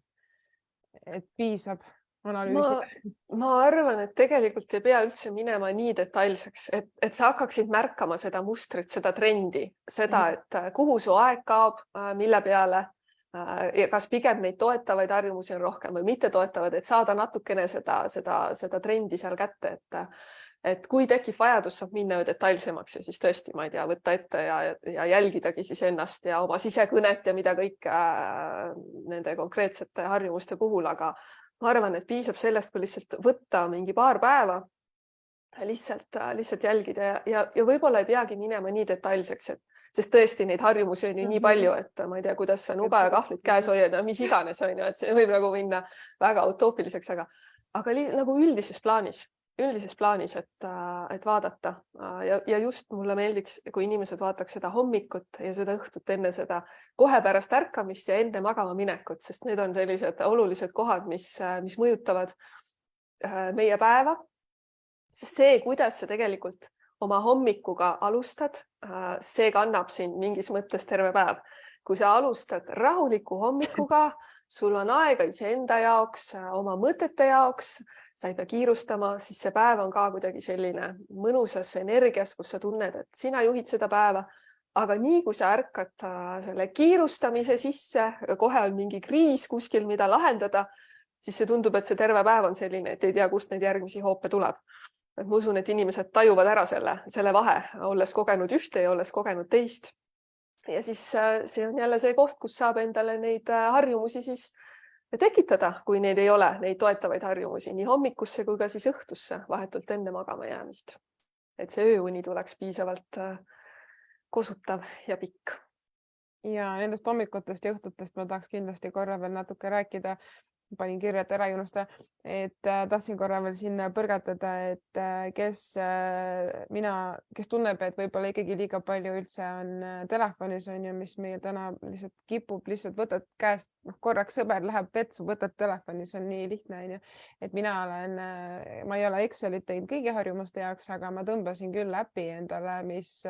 et piisab analüüsida. Ma arvan, et tegelikult ei pea üldse minema nii detailseks, et sa hakkaksid märkama seda mustrit, seda trendi, seda, et kuhu su aeg kaob, mille peale ja kas pigem neid toetavaid harjumusi on rohkem või mitte toetavad, et saada natukene seda trendi seal kätte, et kui tekib vajadus, saab minna ju detailsemaks ja siis tõesti, ma ei tea, võtta ette ja jälgidagi siis ennast ja oma sisekõnet ja mida kõik nende konkreetsete harjumuste puhul, aga ma arvan, et piisab sellest, kui lihtsalt võtta mingi paar päeva, lihtsalt jälgida ja võib-olla ei peagi minema nii detailseks, sest tõesti neid harjumusi on ju nii palju, et ma ei tea, kuidas sa nuga ja kahvlit käes hoiad, mis iganes on ju, et see võib nagu minna väga utoopiliseks, aga nagu üldises plaanis, et vaadata ja just mulle meeldiks, kui inimesed vaataks seda hommikut ja seda õhtut enne seda kohe pärast ärkamist ja enne magama minekut, sest need on sellised olulised kohad, mis mõjutavad meie päeva, sest see, kuidas sa tegelikult oma hommikuga alustad, see kannab sind mingis mõttes terve päev. Kui sa alustad rahuliku hommikuga, sul on aega iseenda jaoks, oma mõtete jaoks, sa ei pea kiirustama, siis see päev on ka kuidagi selline mõnusas energias, kus sa tunned, et sina juhid seda päeva. aga nii kui sa ärkad selle kiirustamise sisse, kohe on mingi kriis kuskil, mida lahendada, siis see tundub, et see terve päev on selline, et ei tea, kust neid järgmisi hoope tuleb. Et ma usun, et inimesed tajuvad ära selle vahe, olles kogenud ühte ja olles kogenud teist. Ja siis see on jälle see koht, kus saab endale neid harjumusi siis tekitada, kui neid ei ole, neid toetavaid harjumusi nii hommikusse kui ka siis õhtusse vahetult enne magama jäämist. Et see ööuni tuleks piisavalt kosutav ja pikk. Ja nendest hommikutest ja õhtutest ma tahaks kindlasti korra veel natuke rääkida. Panin kirja, et ära ei unusta, et tahtsin korra veel sinna põrgatada, et kes tunneb, et võib-olla ikkagi liiga palju üldse on telefonis on ju, mis meil täna lihtsalt kipub, lihtsalt võtad käest, korraks sõber läheb petsu, võtad telefonis, on nii lihtne on ju. Et ma ei ole Excelit teinud kõigi harjumuste jaoks, aga ma tõmbasin küll äpi endale, mis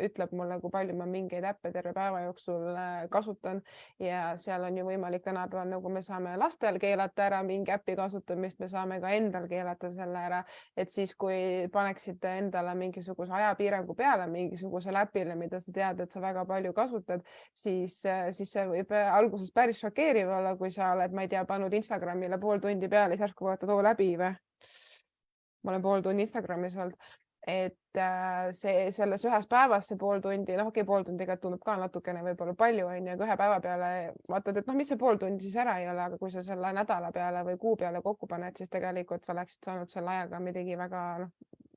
ütleb mulle, kui palju ma mingeid äppe terve päeva jooksul kasutan ja seal on ju võimalik tänapäeval, nagu me saame lastel keelata ära mingi äpi kasutamist, me saame ka endal keelata selle ära, et siis kui paneksite endale mingisuguse ajapiirangu peale mingisugusele äpile, mida sa tead, et sa väga palju kasutad, siis see võib alguses päris šokeeriv olla, kui sa oled, ma ei tea, pannud Instagramile pool tundi peale, siis järsku vaatad, oo läbi või? Ma olen pool tundi Instagramis olnud. Et selles ühes päevas see pool tundi, pool tundi tundub ka natukene võib-olla palju on ja ühe päeva peale vaatad, et mis see pool tundi siis ära ei ole, aga kui sa selle nädala peale või kuu peale kokku paned, siis tegelikult sa oleksid saanud selle ajaga midagi väga,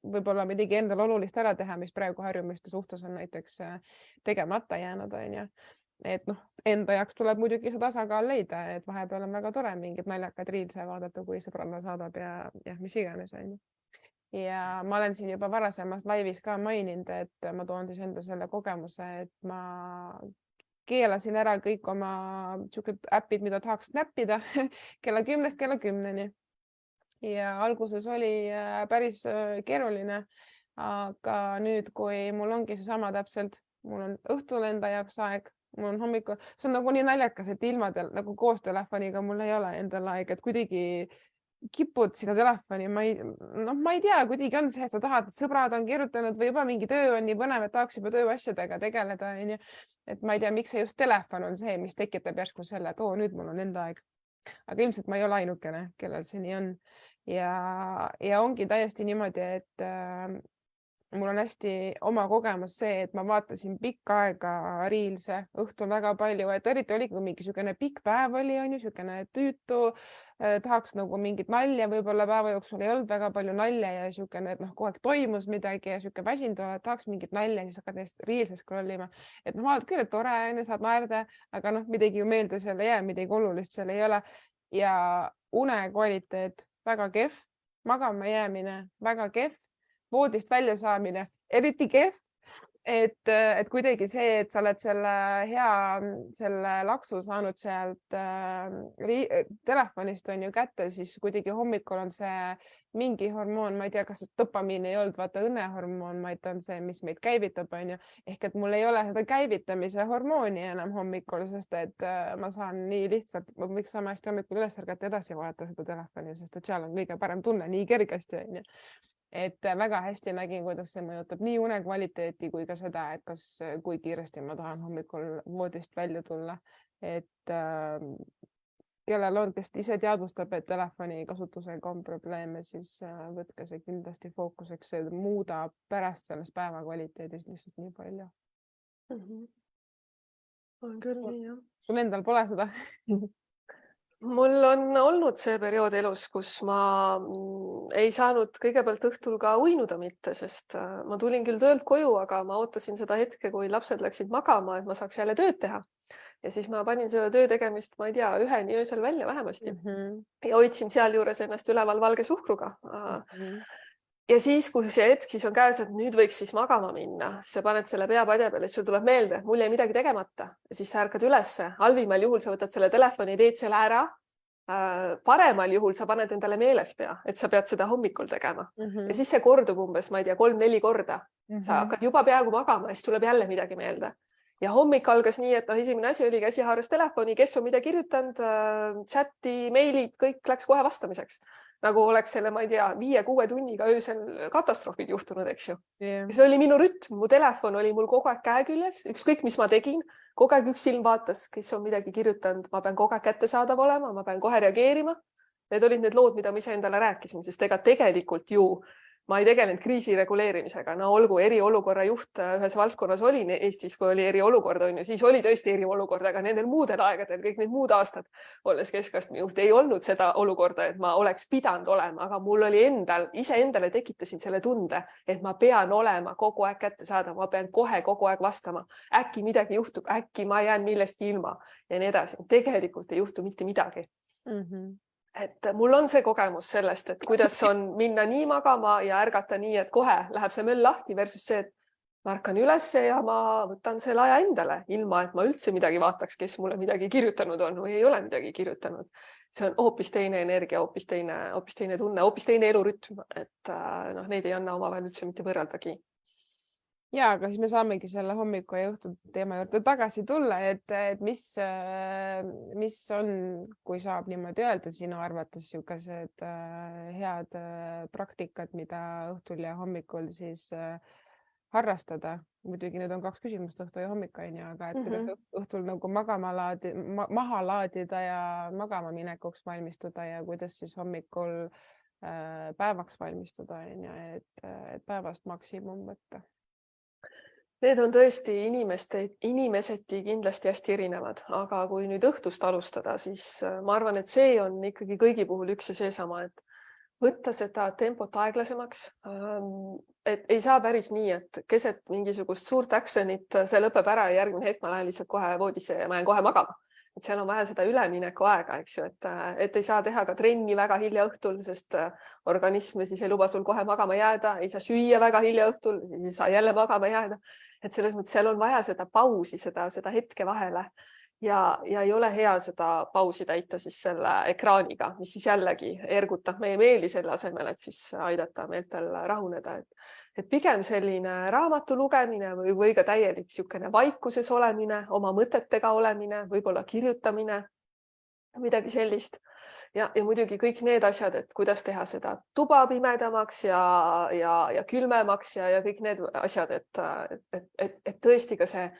võib-olla midagi endal olulist ära teha, mis praegu harjumiste suhtes on näiteks tegemata jäänud, on ju. Et enda jaoks tuleb muidugi see tasakaal leida, et vahepeal on väga tore mingid naljakad riilse vaadata, kui sõbranna saadab ja mis iganes on ju. Ja ma olen siin juba varasemas laivis ka maininud, et ma toon siis enda selle kogemuse, et ma keelasin ära kõik oma äpid, mida tahaks näppida kella 10-st kella 10-ni. Ja alguses oli päris keeruline, aga nüüd, kui mul ongi seesama täpselt, mul on õhtul enda jaoks aeg, mul on hommikul, see on nagu nii naljakas, et ilma nagu koos telefoniga mul ei ole endal aeg, et kuidagi kipud sinna telefoni, ma ei tea, kuidagi on see, et sa tahad, et sõbrad on kirjutanud või juba mingi töö on nii põnev, et tahaks juba tööasjadega tegeleda. Et ma ei tea, miks see just telefon on see, mis tekitab järsku selle, et nüüd mul on enda aeg. Aga ilmselt ma ei ole ainukene, kellel see nii on. Ja ongi täiesti niimoodi, et mul on hästi oma kogemus see, et ma vaatasin pikka aega riilse õhtul väga palju, et eriti oli, kui mingi niisugune pikk päev oli, on ju, niisugune tüütu, tahaks nagu mingit nalja, võib-olla päeva jooksul ei olnud väga palju nalja ja niisugune, et kogu aeg toimus midagi ja niisugune väsinud, tahaks mingit nalja, siis hakkad riilse scrollima. Et vaadad küll, et tore on ja saad naerda, aga midagi ju meelde seal ei jää, midagi olulist seal ei ole. Ja une kvaliteet väga kehv, magama jäämine väga kehv, voodist välja saamine, eriti kehv, et kuidagi see, et sa oled selle laksu saanud sealt telefonist on ju kätte, siis kuidagi hommikul on see mingi hormoon, ma ei tea, kas dopamiin ei olnud, vaata õnnehormoon, ma ei tea, on see, mis meid käivitab, on ju. Ehk et mul ei ole seda käivitamise hormooni enam hommikul, sest et ma saan nii lihtsalt, ma võiks sama hästi hommikul üles ärgata edasi vaadata seda telefoni, sest et seal on kõige parem tunne nii kergesti, on ju. Et väga hästi nägin, kuidas see mõjutab nii une kvaliteeti kui ka seda, et kui kiiresti ma tahan hommikul voodist välja tulla. Et kellel on, kes ise teadvustab, et telefoni kasutusega on probleeme, siis võtke see kindlasti fookuseks, see muudab pärast selles päeva kvaliteedis lihtsalt nii palju. On küll nii, jah. Sul endal pole seda? Mul on olnud see periood elus, kus ma ei saanud kõigepealt õhtul ka uinuda mitte, sest ma tulin küll töölt koju, aga ma ootasin seda hetke, kui lapsed läksid magama, et ma saaks jälle tööd teha. Ja siis ma panin seda töö tegemist, ma ei tea, 1-ni öösel välja vähemasti. Ja hoidsin sealjuures ennast üleval valge suhkruga. Ja siis, kui see hetk siis on käes, et nüüd võiks siis magama minna, sa paned selle pea padja peale, siis sul tuleb meelde, mul jäi midagi tegemata. Ja siis sa ärkad ülesse. Halvimal juhul sa võtad selle telefoni, teed selle ära. Paremal juhul sa paned endale meeles pea, et sa pead seda hommikul tegema. Ja siis see kordub umbes, ma ei tea, 3-4 korda. Sa hakkad juba peaaegu magama ja siis tuleb jälle midagi meelde. Ja hommik algas nii, et esimene asi oli käsi haaras telefoni, kes on mida kirjutanud, chati, meilid, kõik läks kohe vastamiseks. nagu oleks selle, ma ei tea, 5-6 tunniga öösel katastroofid juhtunud, eks ju. Yeah. Ja see oli minu rütm, mu telefon oli mul kogu aeg käe küljes, ükskõik, mis ma tegin, kogu aeg üks silm vaatas, kes on midagi kirjutanud, ma pean kogu aeg kättesaadav olema, ma pean kohe reageerima. Need olid need lood, mida ma ise endale rääkisin, sest ega tegelikult ju ma ei tegelenud kriisi reguleerimisega. No olgu, eriolukorra juht ühes valdkonnas oli Eestis, kui oli eriolukord, on ju, siis oli tõesti eriolukord, aga nendel muudel aegadel, kõik need muud aastad, olles keskastme juht, ei olnud seda olukorda, et ma oleks pidanud olema, aga mul oli iseendale tekitasin selle tunde, et ma pean olema kogu aeg kättesaadav, ma pean kohe kogu aeg vastama. Äkki midagi juhtub, äkki ma jään millestki ilma ja nii edasi. Tegelikult ei juhtu mitte midagi. Et mul on see kogemus sellest, et kuidas on minna nii magama ja ärgata nii, et kohe läheb see möll lahti versus see, et ma ärkan üles ja ma võtan selle aja endale, ilma et ma üldse midagi vaataks, kes mulle midagi kirjutanud on või ei ole midagi kirjutanud. See on hoopis teine energia, hoopis teine tunne, hoopis teine elurütm, et neid ei anna omavahel üldse mitte võrreldagi. Ja, aga siis me saamegi selle hommiku ja õhtu teema juurde tagasi tulla, et mis on, kui saab niimoodi öelda, sinu arvates niisugused head praktikad, mida õhtul ja hommikul siis harrastada. Muidugi nüüd on 2 küsimust, õhtu ja hommik, aga et kuidas õhtul nagu maha laadida ja magama minekuks valmistuda ja kuidas siis hommikul päevaks valmistuda, et päevast maksimum võtta. Need on tõesti inimeseti kindlasti hästi erinevad, aga kui nüüd õhtust alustada, siis ma arvan, et see on ikkagi kõigi puhul üks ja seesama, et võtta seda tempot aeglasemaks. Et ei saa päris nii, et keset mingisugust suurt actionit see lõpeb ära ja järgmine hetk ma lähen lihtsalt kohe voodisse ja ma jään kohe magama. Et seal on vaja seda ülemineku aega, eks ju, et ei saa teha ka trenni väga hilja õhtul, sest organism siis ei luba sul kohe magama jääda, ei saa süüa väga hilja õhtul, siis ei saa jälle magama jääda. Et selles mõttes seal on vaja seda pausi, seda hetke vahele ja ei ole hea seda pausi täita siis selle ekraaniga, mis siis jällegi ergutab meie meeli selle asemel, et siis aidata meeltel rahuneda. Et pigem selline raamatu lugemine või ka täielik niisugune vaikuses olemine, oma mõtetega olemine, võib-olla kirjutamine, midagi sellist. Ja muidugi kõik need asjad, et kuidas teha seda tuba pimedamaks ja külmemaks ja kõik need asjad, et tõesti ka see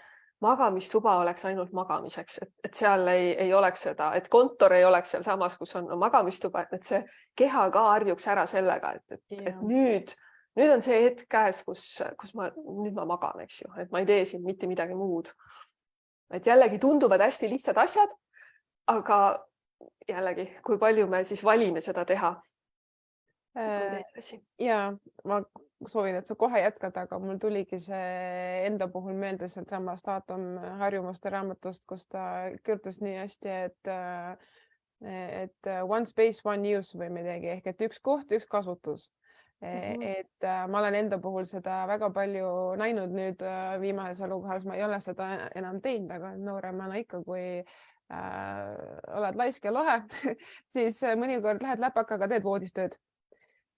magamistuba oleks ainult magamiseks, et seal ei oleks seda, et kontor ei oleks seal samas, kus on magamistuba, et see keha ka harjuks ära sellega, et nüüd on see hetk käes, kus nüüd ma magan, eks ju, et ma ei tee siin mitte midagi muud. Et jällegi tunduvad hästi lihtsad asjad, aga jällegi, kui palju me siis valime seda teha. Ja ma soovin, et sa kohe jätkad, aga mul tuligi see enda puhul meelde sealt samast aatomharjumuste raamatust, kus ta kirjutas nii hästi, et one space, one use või midagi, ehk et üks koht, üks kasutus. Et ma olen enda puhul seda väga palju näinud nüüd viimases elukohas, ma ei ole seda enam teinud, aga nooremana ikka, kui oled laisk ja lohe, siis mõnikord lähed läpakaga, teed voodis tööd.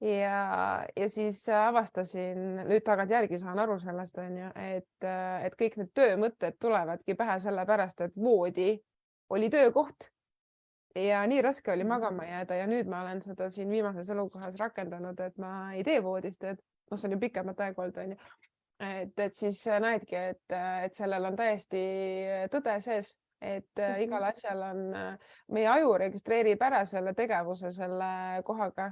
Ja siis avastasin, nüüd tagantjärgi saan aru sellest, et kõik need töömõtted tulevadki pähe sellepärast, et voodi oli töökoht ja nii raske oli magama jääda ja nüüd ma olen seda siin viimases elukohas rakendanud, et ma ei tee voodis tööd, see on ju pikemat aega olnud, et siis näedki, et sellel on täiesti tõde sees, et igal asjal on, meie aju registreerib ära selle tegevuse selle kohaga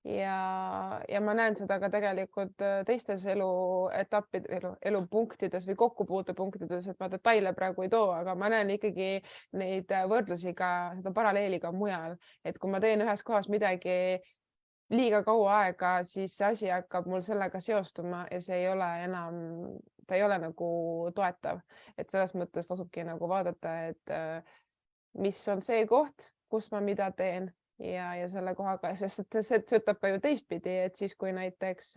ja ma näen seda ka tegelikult teistes elupunktides või kokkupuutepunktides, et ma detaile praegu ei too, aga ma näen ikkagi neid võrdlusi ka seda paralleeli ka mujal, et kui ma teen ühes kohas midagi liiga kaua aega, siis see asi hakkab mul sellega seostuma ja see ei ole enam, ta ei ole nagu toetav, et selles mõttes tasubki nagu vaadata, et mis on see koht, kus ma mida teen ja selle kohaga, sest see töötab ka ju teistpidi, et siis kui näiteks,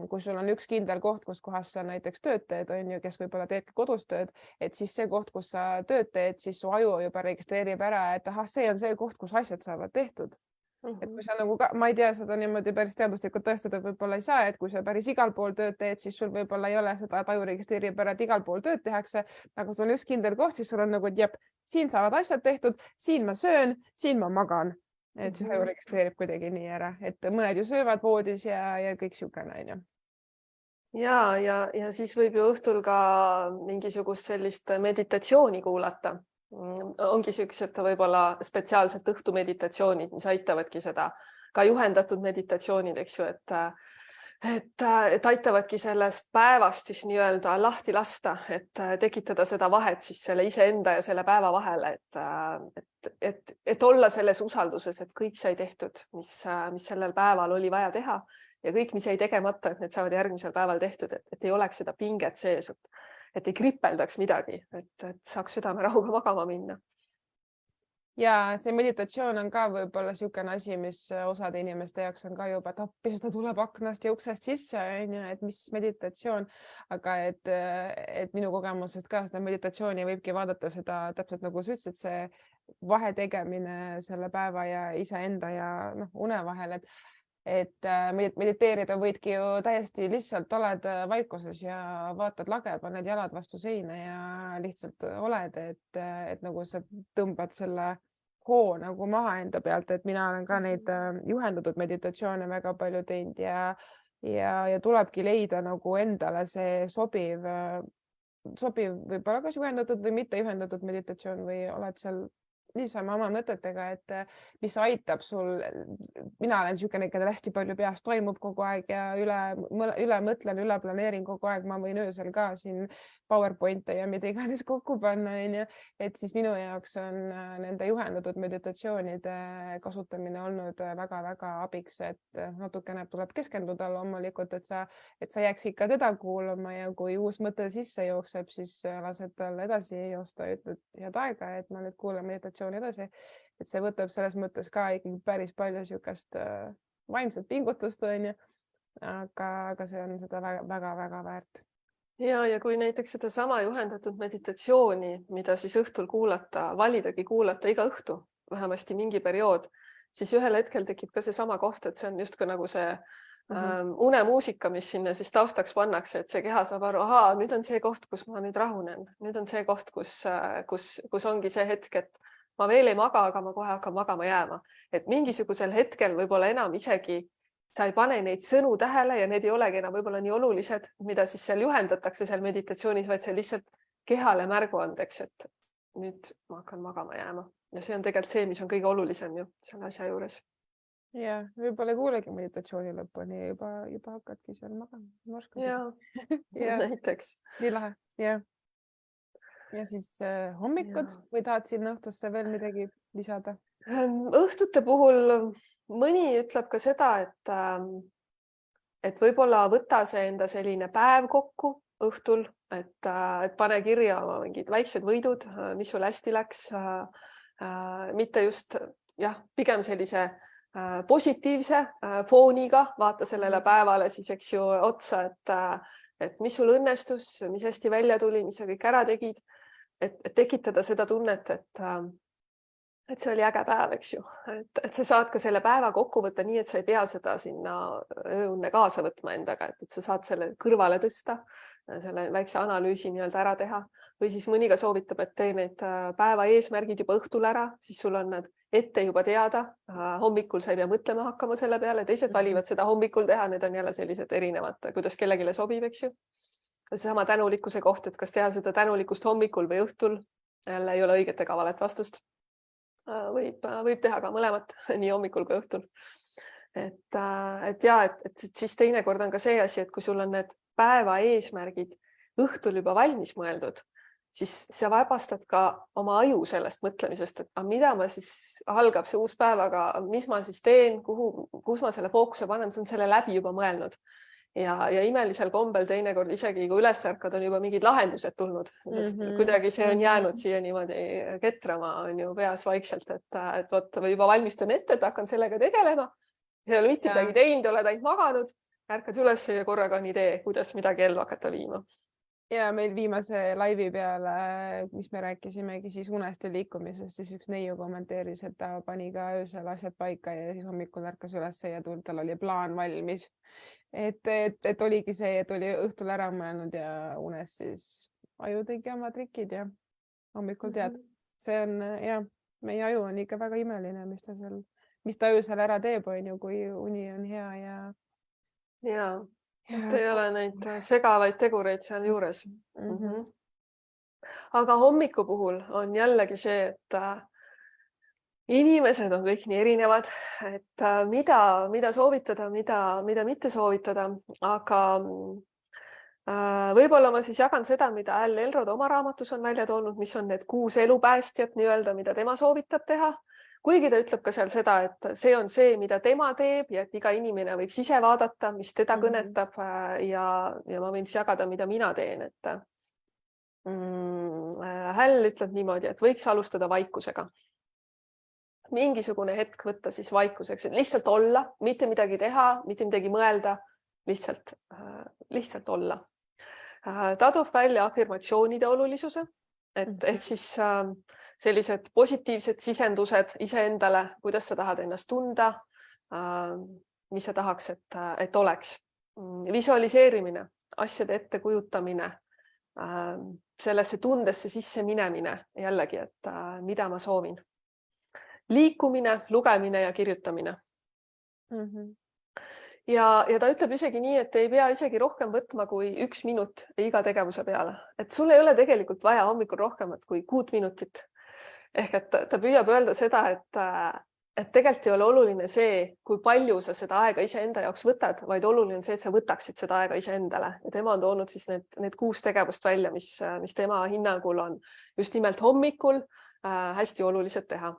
kui sul on üks kindel koht, kus kohas sa näiteks tööd teed, on ju, kes võib-olla teedki kodus tööd, et siis see koht, kus sa tööd teed, siis su aju juba registreerib ära, et ahah, see on see koht, kus asjad saavad tehtud. Et kui sa nagu, ma ei tea, seda niimoodi päris teaduslikult tõestada võib-olla ei saa, et kui sa päris igal pool tööd teed, siis sul võib-olla ei ole seda, et aju registreerib ära, et igal pool tööd tehakse, aga sul on üks kindel koht, siis sul on nagu, et jep, siin saavad asjad tehtud, siin ma söön, siin ma magan et see aju registreerib kuidagi nii ära, et mõned ju söövad voodis ja kõik siukene onju. ja siis võib ju õhtul ka mingisugust sellist meditatsiooni kuulata. Ongi siuksed võib-olla spetsiaalselt õhtumeditatsioonid, mis aitavadki seda, ka juhendatud meditatsioonid, eks ju, et aitavadki sellest päevast siis nii-öelda lahti lasta, et tekitada seda vahet siis selle iseenda ja selle päeva vahele, et olla selles usalduses, et kõik sai tehtud, mis sellel päeval oli vaja teha ja kõik, mis jäi tegemata, et need saavad järgmisel päeval tehtud, et ei oleks seda pinget sees, et ei kripeldaks midagi, et saaks südamerahuga magama minna. Ja see meditatsioon on ka võib-olla niisugune asi, mis osade inimeste jaoks on ka juba, et appi, seda tuleb aknast ja uksest sisse, onju, et mis meditatsioon, aga et minu kogemusest ka seda meditatsiooni võibki vaadata seda täpselt nagu sa ütlesid, see vahe tegemine selle päeva ja iseenda ja une vahel, et mediteerida võidki ju täiesti lihtsalt oled vaikuses ja vaatad lage, paned jalad vastu seina ja lihtsalt oled, et nagu sa tõmbad selle hoo nagu maha enda pealt, et mina olen ka neid juhendatud meditatsioone väga palju teinud ja tulebki leida nagu endale see sobiv võib-olla kas juhendatud või mitte juhendatud meditatsioon või oled seal niisama oma mõtetega, et mis aitab sul, mina olen niisugune, kellel hästi palju peas toimub kogu aeg ja üle mõtlen, üle planeerin kogu aeg, ma võin öösel ka siin PowerPointe ja mida iganes kokku panna, onju, et siis minu jaoks on nende juhendatud meditatsioonide kasutamine olnud väga-väga abiks, et natukene tuleb keskenduda loomulikult, et sa jääks ikka teda kuulama ja kui uus mõte sisse jookseb, siis lased tal edasi joosta, ütled head aega, et ma nüüd kuulan meditatsiooni edasi, et see võtab selles mõttes ka ikkagi päris palju niisugust vaimset pingutust, onju, aga see on seda väga-väga väärt. Ja kui näiteks sedasama juhendatud meditatsiooni, mida siis õhtul kuulata, validagi kuulata iga õhtu, vähemasti mingi periood, siis ühel hetkel tekib ka seesama koht, et see on justkui nagu see unemuusika, mis sinna siis taustaks pannakse, et see keha saab aru, ahaa, nüüd on see koht, kus ma nüüd rahunen, nüüd on see koht, kus ongi see hetk, et ma veel ei maga, aga ma kohe hakkan magama jääma. Et mingisugusel hetkel võib-olla enam isegi sa ei pane neid sõnu tähele ja need ei olegi enam võib-olla nii olulised, mida siis seal juhendatakse seal meditatsioonis, vaid see lihtsalt kehale märguandeks, et nüüd ma hakkan magama jääma. Ja see on tegelikult see, mis on kõige olulisem ju selle asja juures. Ja võib-olla ei kuulegi meditatsiooni lõpuni, juba hakkadki seal magama. Ja näiteks. Nii lahe, jah. Ja siis hommikud või tahad sinna õhtusse veel midagi lisada? Õhtute puhul mõni ütleb ka seda, et võib-olla võta see enda selline päev kokku õhtul, et pane kirja mingid väiksed võidud, mis sul hästi läks. Mitte just, pigem sellise positiivse fooniga, vaata sellele päevale siis, eks ju, otsa, et mis sul õnnestus, mis hästi välja tuli, mis sa kõik ära tegid, et tekitada seda tunnet, et see oli äge päev, eks ju, et sa saad ka selle päeva kokku võtta nii, et sa ei pea seda sinna ööunne kaasa võtma endaga, et sa saad selle kõrvale tõsta, selle väikse analüüsi nii-öelda ära teha või siis mõni ka soovitab, et tee need päeva eesmärgid juba õhtul ära, siis sul on nad ette juba teada. Hommikul sa ei pea mõtlema hakkama selle peale, teised valivad seda hommikul teha, need on jälle sellised erinevad, kuidas kellelegi sobib, eks ju. Seesama tänulikkuse koht, et kas teha seda tänulikkust hommikul või õhtul, jälle ei ole õiget ega valet vastust. Võib teha ka mõlemat, nii hommikul kui õhtul. Et siis teinekord on ka see asi, et kui sul on need päeva eesmärgid õhtul juba valmis mõeldud, siis sa vabastad ka oma aju sellest mõtlemisest, et mida ma siis algab see uus päev, aga mis ma siis teen, kus ma selle fookuse panen, see on selle läbi juba mõelnud. Ja imelisel kombel teinekord isegi kui üles ärkad, on juba mingid lahendused tulnud, sest kuidagi see on jäänud siia niimoodi ketrama on ju peas vaikselt, et vot juba valmistun ette, et hakkan sellega tegelema. See ei ole mitte midagi teinud, oled ainult maganud, ärkad üles ja korraga on idee, kuidas midagi ellu hakata viima. Ja meil viimase laivi peale, mis me rääkisimegi siis unest ja liikumisest, siis üks neiu kommenteeris, et ta pani ka öösel asjad paika ja siis hommikul ärkas üles ja tal oli plaan valmis. Et oligi see, et oli õhtul ära mõelnud ja unes siis aju tegi oma trikid ja hommikul tead. See on meie aju on ikka väga imeline, mis ta seal mis ta öösel ära teeb, on ju, kui uni on hea ja et ei ole neid segavaid tegureid seal juures. Aga hommiku puhul on jällegi see, et inimesed on kõik nii erinevad, et mida soovitada, mida mitte soovitada, aga võib-olla ma siis jagan seda, mida Hal Elrod oma raamatus on välja toonud, mis on need 6 elupäästjat nii-öelda, mida tema soovitab teha. Kuigi ta ütleb ka seal seda, et see on see, mida tema teeb ja et iga inimene võiks ise vaadata, mis teda kõnetab ja ma võin siis jagada, mida mina teen, et Hal ütleb niimoodi, et võiks alustada vaikusega. Mingisugune hetk võtta siis vaikuseks, et lihtsalt olla, mitte midagi teha, mitte midagi mõelda, lihtsalt olla. Ta toob välja afirmatsioonide olulisuse, et ehk siis sellised positiivsed sisendused iseendale, kuidas sa tahad ennast tunda, mis sa tahaks, et oleks. Visualiseerimine, asjade ettekujutamine, sellesse tundesse sisse minemine jällegi, et mida ma soovin. Liikumine, lugemine ja kirjutamine. Ja ta ütleb isegi nii, et ei pea isegi rohkem võtma kui 1 minut iga tegevuse peale. Et sul ei ole tegelikult vaja hommikul rohkemat kui 6 minutit. Ehk et ta püüab öelda seda, et tegelikult ei ole oluline see, kui palju sa seda aega iseenda jaoks võtad, vaid oluline on see, et sa võtaksid seda aega iseendale. Ja tema on toonud siis need 6 tegevust välja, mis tema hinnangul on just nimelt hommikul hästi olulised teha.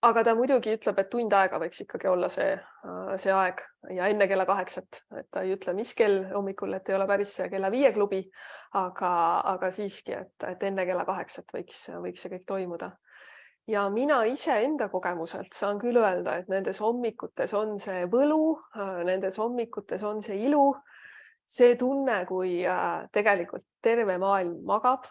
Aga ta muidugi ütleb, et tund aega võiks ikkagi olla see aeg ja enne kella 8, et ta ei ütle, mis kell hommikul, et ei ole päris kella 5 klubi, aga siiski, et enne kella 8 võiks see kõik toimuda. Ja mina ise enda kogemuselt saan küll öelda, et nendes hommikutes on see võlu, nendes hommikutes on see ilu, see tunne, kui tegelikult terve maailm magab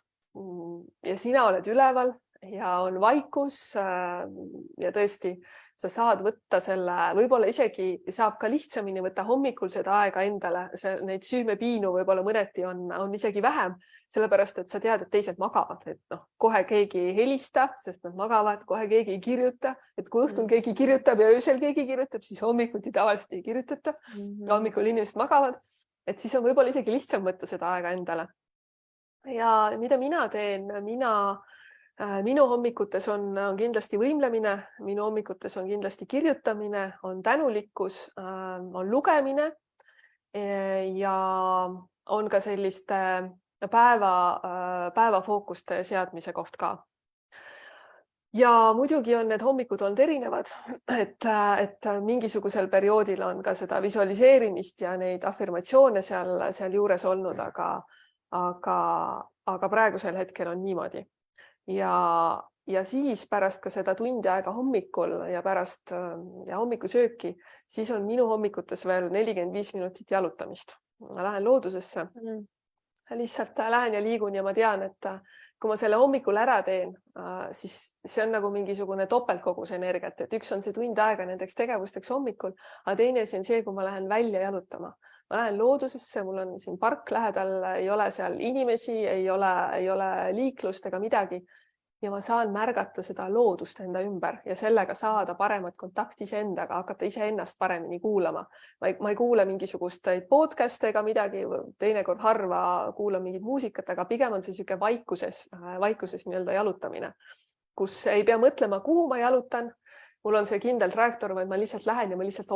ja sina oled üleval ja on vaikus ja tõesti, sa saad võtta selle, võib-olla isegi saab ka lihtsamini võtta hommikul seda aega endale, neid süümepiinu võib-olla mõneti on isegi vähem, sellepärast et sa tead, et teised magavad, et kohe keegi ei helista, sest nad magavad, kohe keegi ei kirjuta, et kui õhtul keegi kirjutab ja öösel keegi kirjutab, siis hommikuti tavaliselt ei kirjutata, hommikul inimesed magavad, et siis on võib-olla isegi lihtsam võtta seda aega endale. Ja mida mina teen, minu hommikutes on kindlasti võimlemine, minu hommikutes on kindlasti kirjutamine, on tänulikkus, on lugemine ja on ka selliste päevafookuste seadmise koht ka. Ja muidugi on need hommikud olnud erinevad, et mingisugusel perioodil on ka seda visualiseerimist ja neid afirmatsioone seal juures olnud, aga praegusel hetkel on niimoodi. Ja siis pärast ka seda tundi aega hommikul ja pärast hommikusööki, siis on minu hommikutes veel 45 minutit jalutamist. Ma lähen loodusesse, lihtsalt lähen ja liigun ja ma tean, et kui ma selle hommikul ära teen, siis see on nagu mingisugune topeltkogus energiat, et üks on see tund aega nendeks tegevusteks hommikul, aga teine asi on see, kui ma lähen välja jalutama. Ma lähen loodusesse, mul on siin park lähedal, ei ole seal inimesi, ei ole liiklust ega midagi. Ja ma saan märgata seda loodust enda ümber ja sellega saada paremat kontakti iseendaga, hakata iseennast paremini kuulama. Ma ei kuule mingisugust podcast'e ega midagi, teinekord harva kuulan mingit muusikat, aga pigem on see sihuke vaikuses nii-öelda jalutamine, kus ei pea mõtlema, kuhu ma jalutan. Mul on see kindel trajektoor, vaid ma lihtsalt lähen ja ma lihtsalt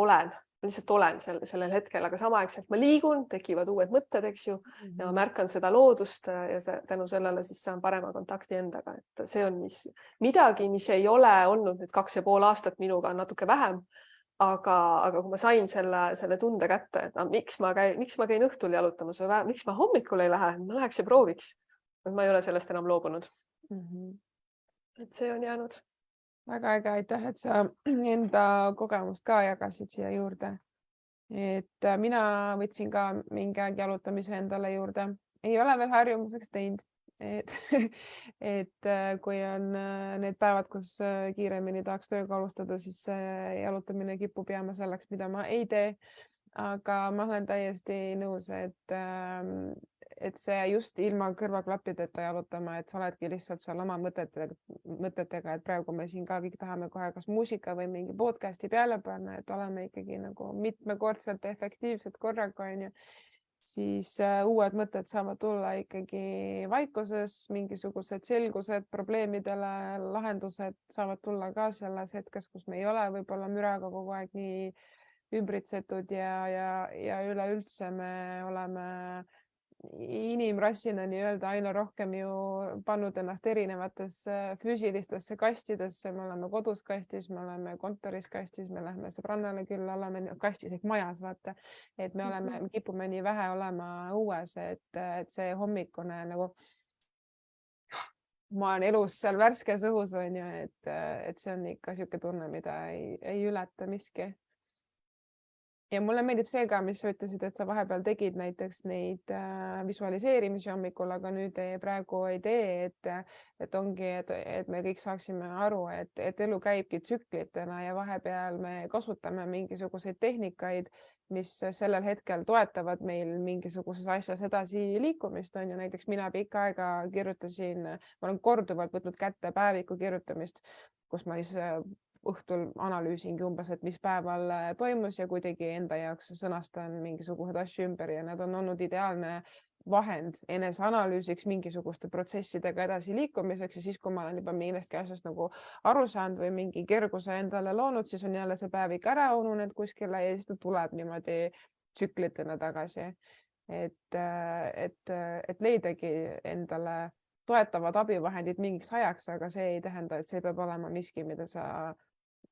olen sellel hetkel, aga samaaegselt ma liigun, tekivad uued mõtted, eks ju, ja ma märkan seda loodust ja tänu sellele siis saan parema kontakti endaga. Et see on midagi, mis ei ole olnud nüüd 2,5 aastat minuga, on natuke vähem, aga kui ma sain selle tunde kätte, et miks ma käin õhtul jalutamas või miks ma hommikul ei lähe, ma läheks ja prooviks. Ma ei ole sellest enam loobunud. Et see on jäänud. Väga äge, aitäh, et sa enda kogemust ka jagasid siia juurde. Et mina võtsin ka mingi aeg jalutamise endale juurde. Ei ole veel harjumuseks teinud. Et kui on need päevad, kus kiiremini tahaks tööga alustada, siis jalutamine kipub jääma selleks, mida ma ei tee. Aga ma olen täiesti nõus, et see just ilma kõrvaklappideta jalutama, et sa oledki lihtsalt seal oma mõtetega, et praegu me siin ka kõik tahame kohe kas muusika või mingi podcast'i peale panna, et oleme ikkagi nagu mitmekordselt efektiivsed korraga, on ju. Siis uued mõtted saavad tulla ikkagi vaikuses, mingisugused selgused, probleemidele lahendused saavad tulla ka selles hetkes, kus me ei ole võib-olla müraga kogu aeg nii ümbritsetud ja üleüldse me oleme inimrassina nii-öelda aina rohkem ju pannud ennast erinevatesse füüsilistesse kastidesse, me oleme kodus kastis, me oleme kontoris kastis, me lähme sõbrannale külla, oleme kastis ehk majas, vaata, et me kipume nii vähe olema õues, et see hommikune nagu ma olen elus seal värskes õhus, on ju, et see on ikka niisugune tunne, mida ei ületa miski. Ja mulle meeldib see ka, mis sa ütlesid, et sa vahepeal tegid näiteks neid visualiseerimisi hommikul, aga nüüd praegu ei tee, et ongi, et me kõik saaksime aru, et elu käibki tsüklitena ja vahepeal me kasutame mingisuguseid tehnikaid, mis sellel hetkel toetavad meil mingisuguses asjas edasi liikumist, on ju. Näiteks mina pikka aega kirjutasin, ma olen korduvalt võtnud kätte päeviku kirjutamist, kus ma õhtul analüüsingi umbes, et mis päeval toimus ja kuidagi enda jaoks sõnastan mingisugused asju ümber ja need on olnud ideaalne vahend eneseanalüüsiks, mingisuguste protsessidega edasi liikumiseks ja siis, kui ma olen juba millestki asjast nagu aru saanud või mingi kerguse endale loonud, siis on jälle see päevik ära ununenud kuskile ja siis ta tuleb niimoodi tsüklitena tagasi. Et leidagi endale toetavad abivahendid mingiks ajaks, aga see ei tähenda, et see peab olema miski, mida sa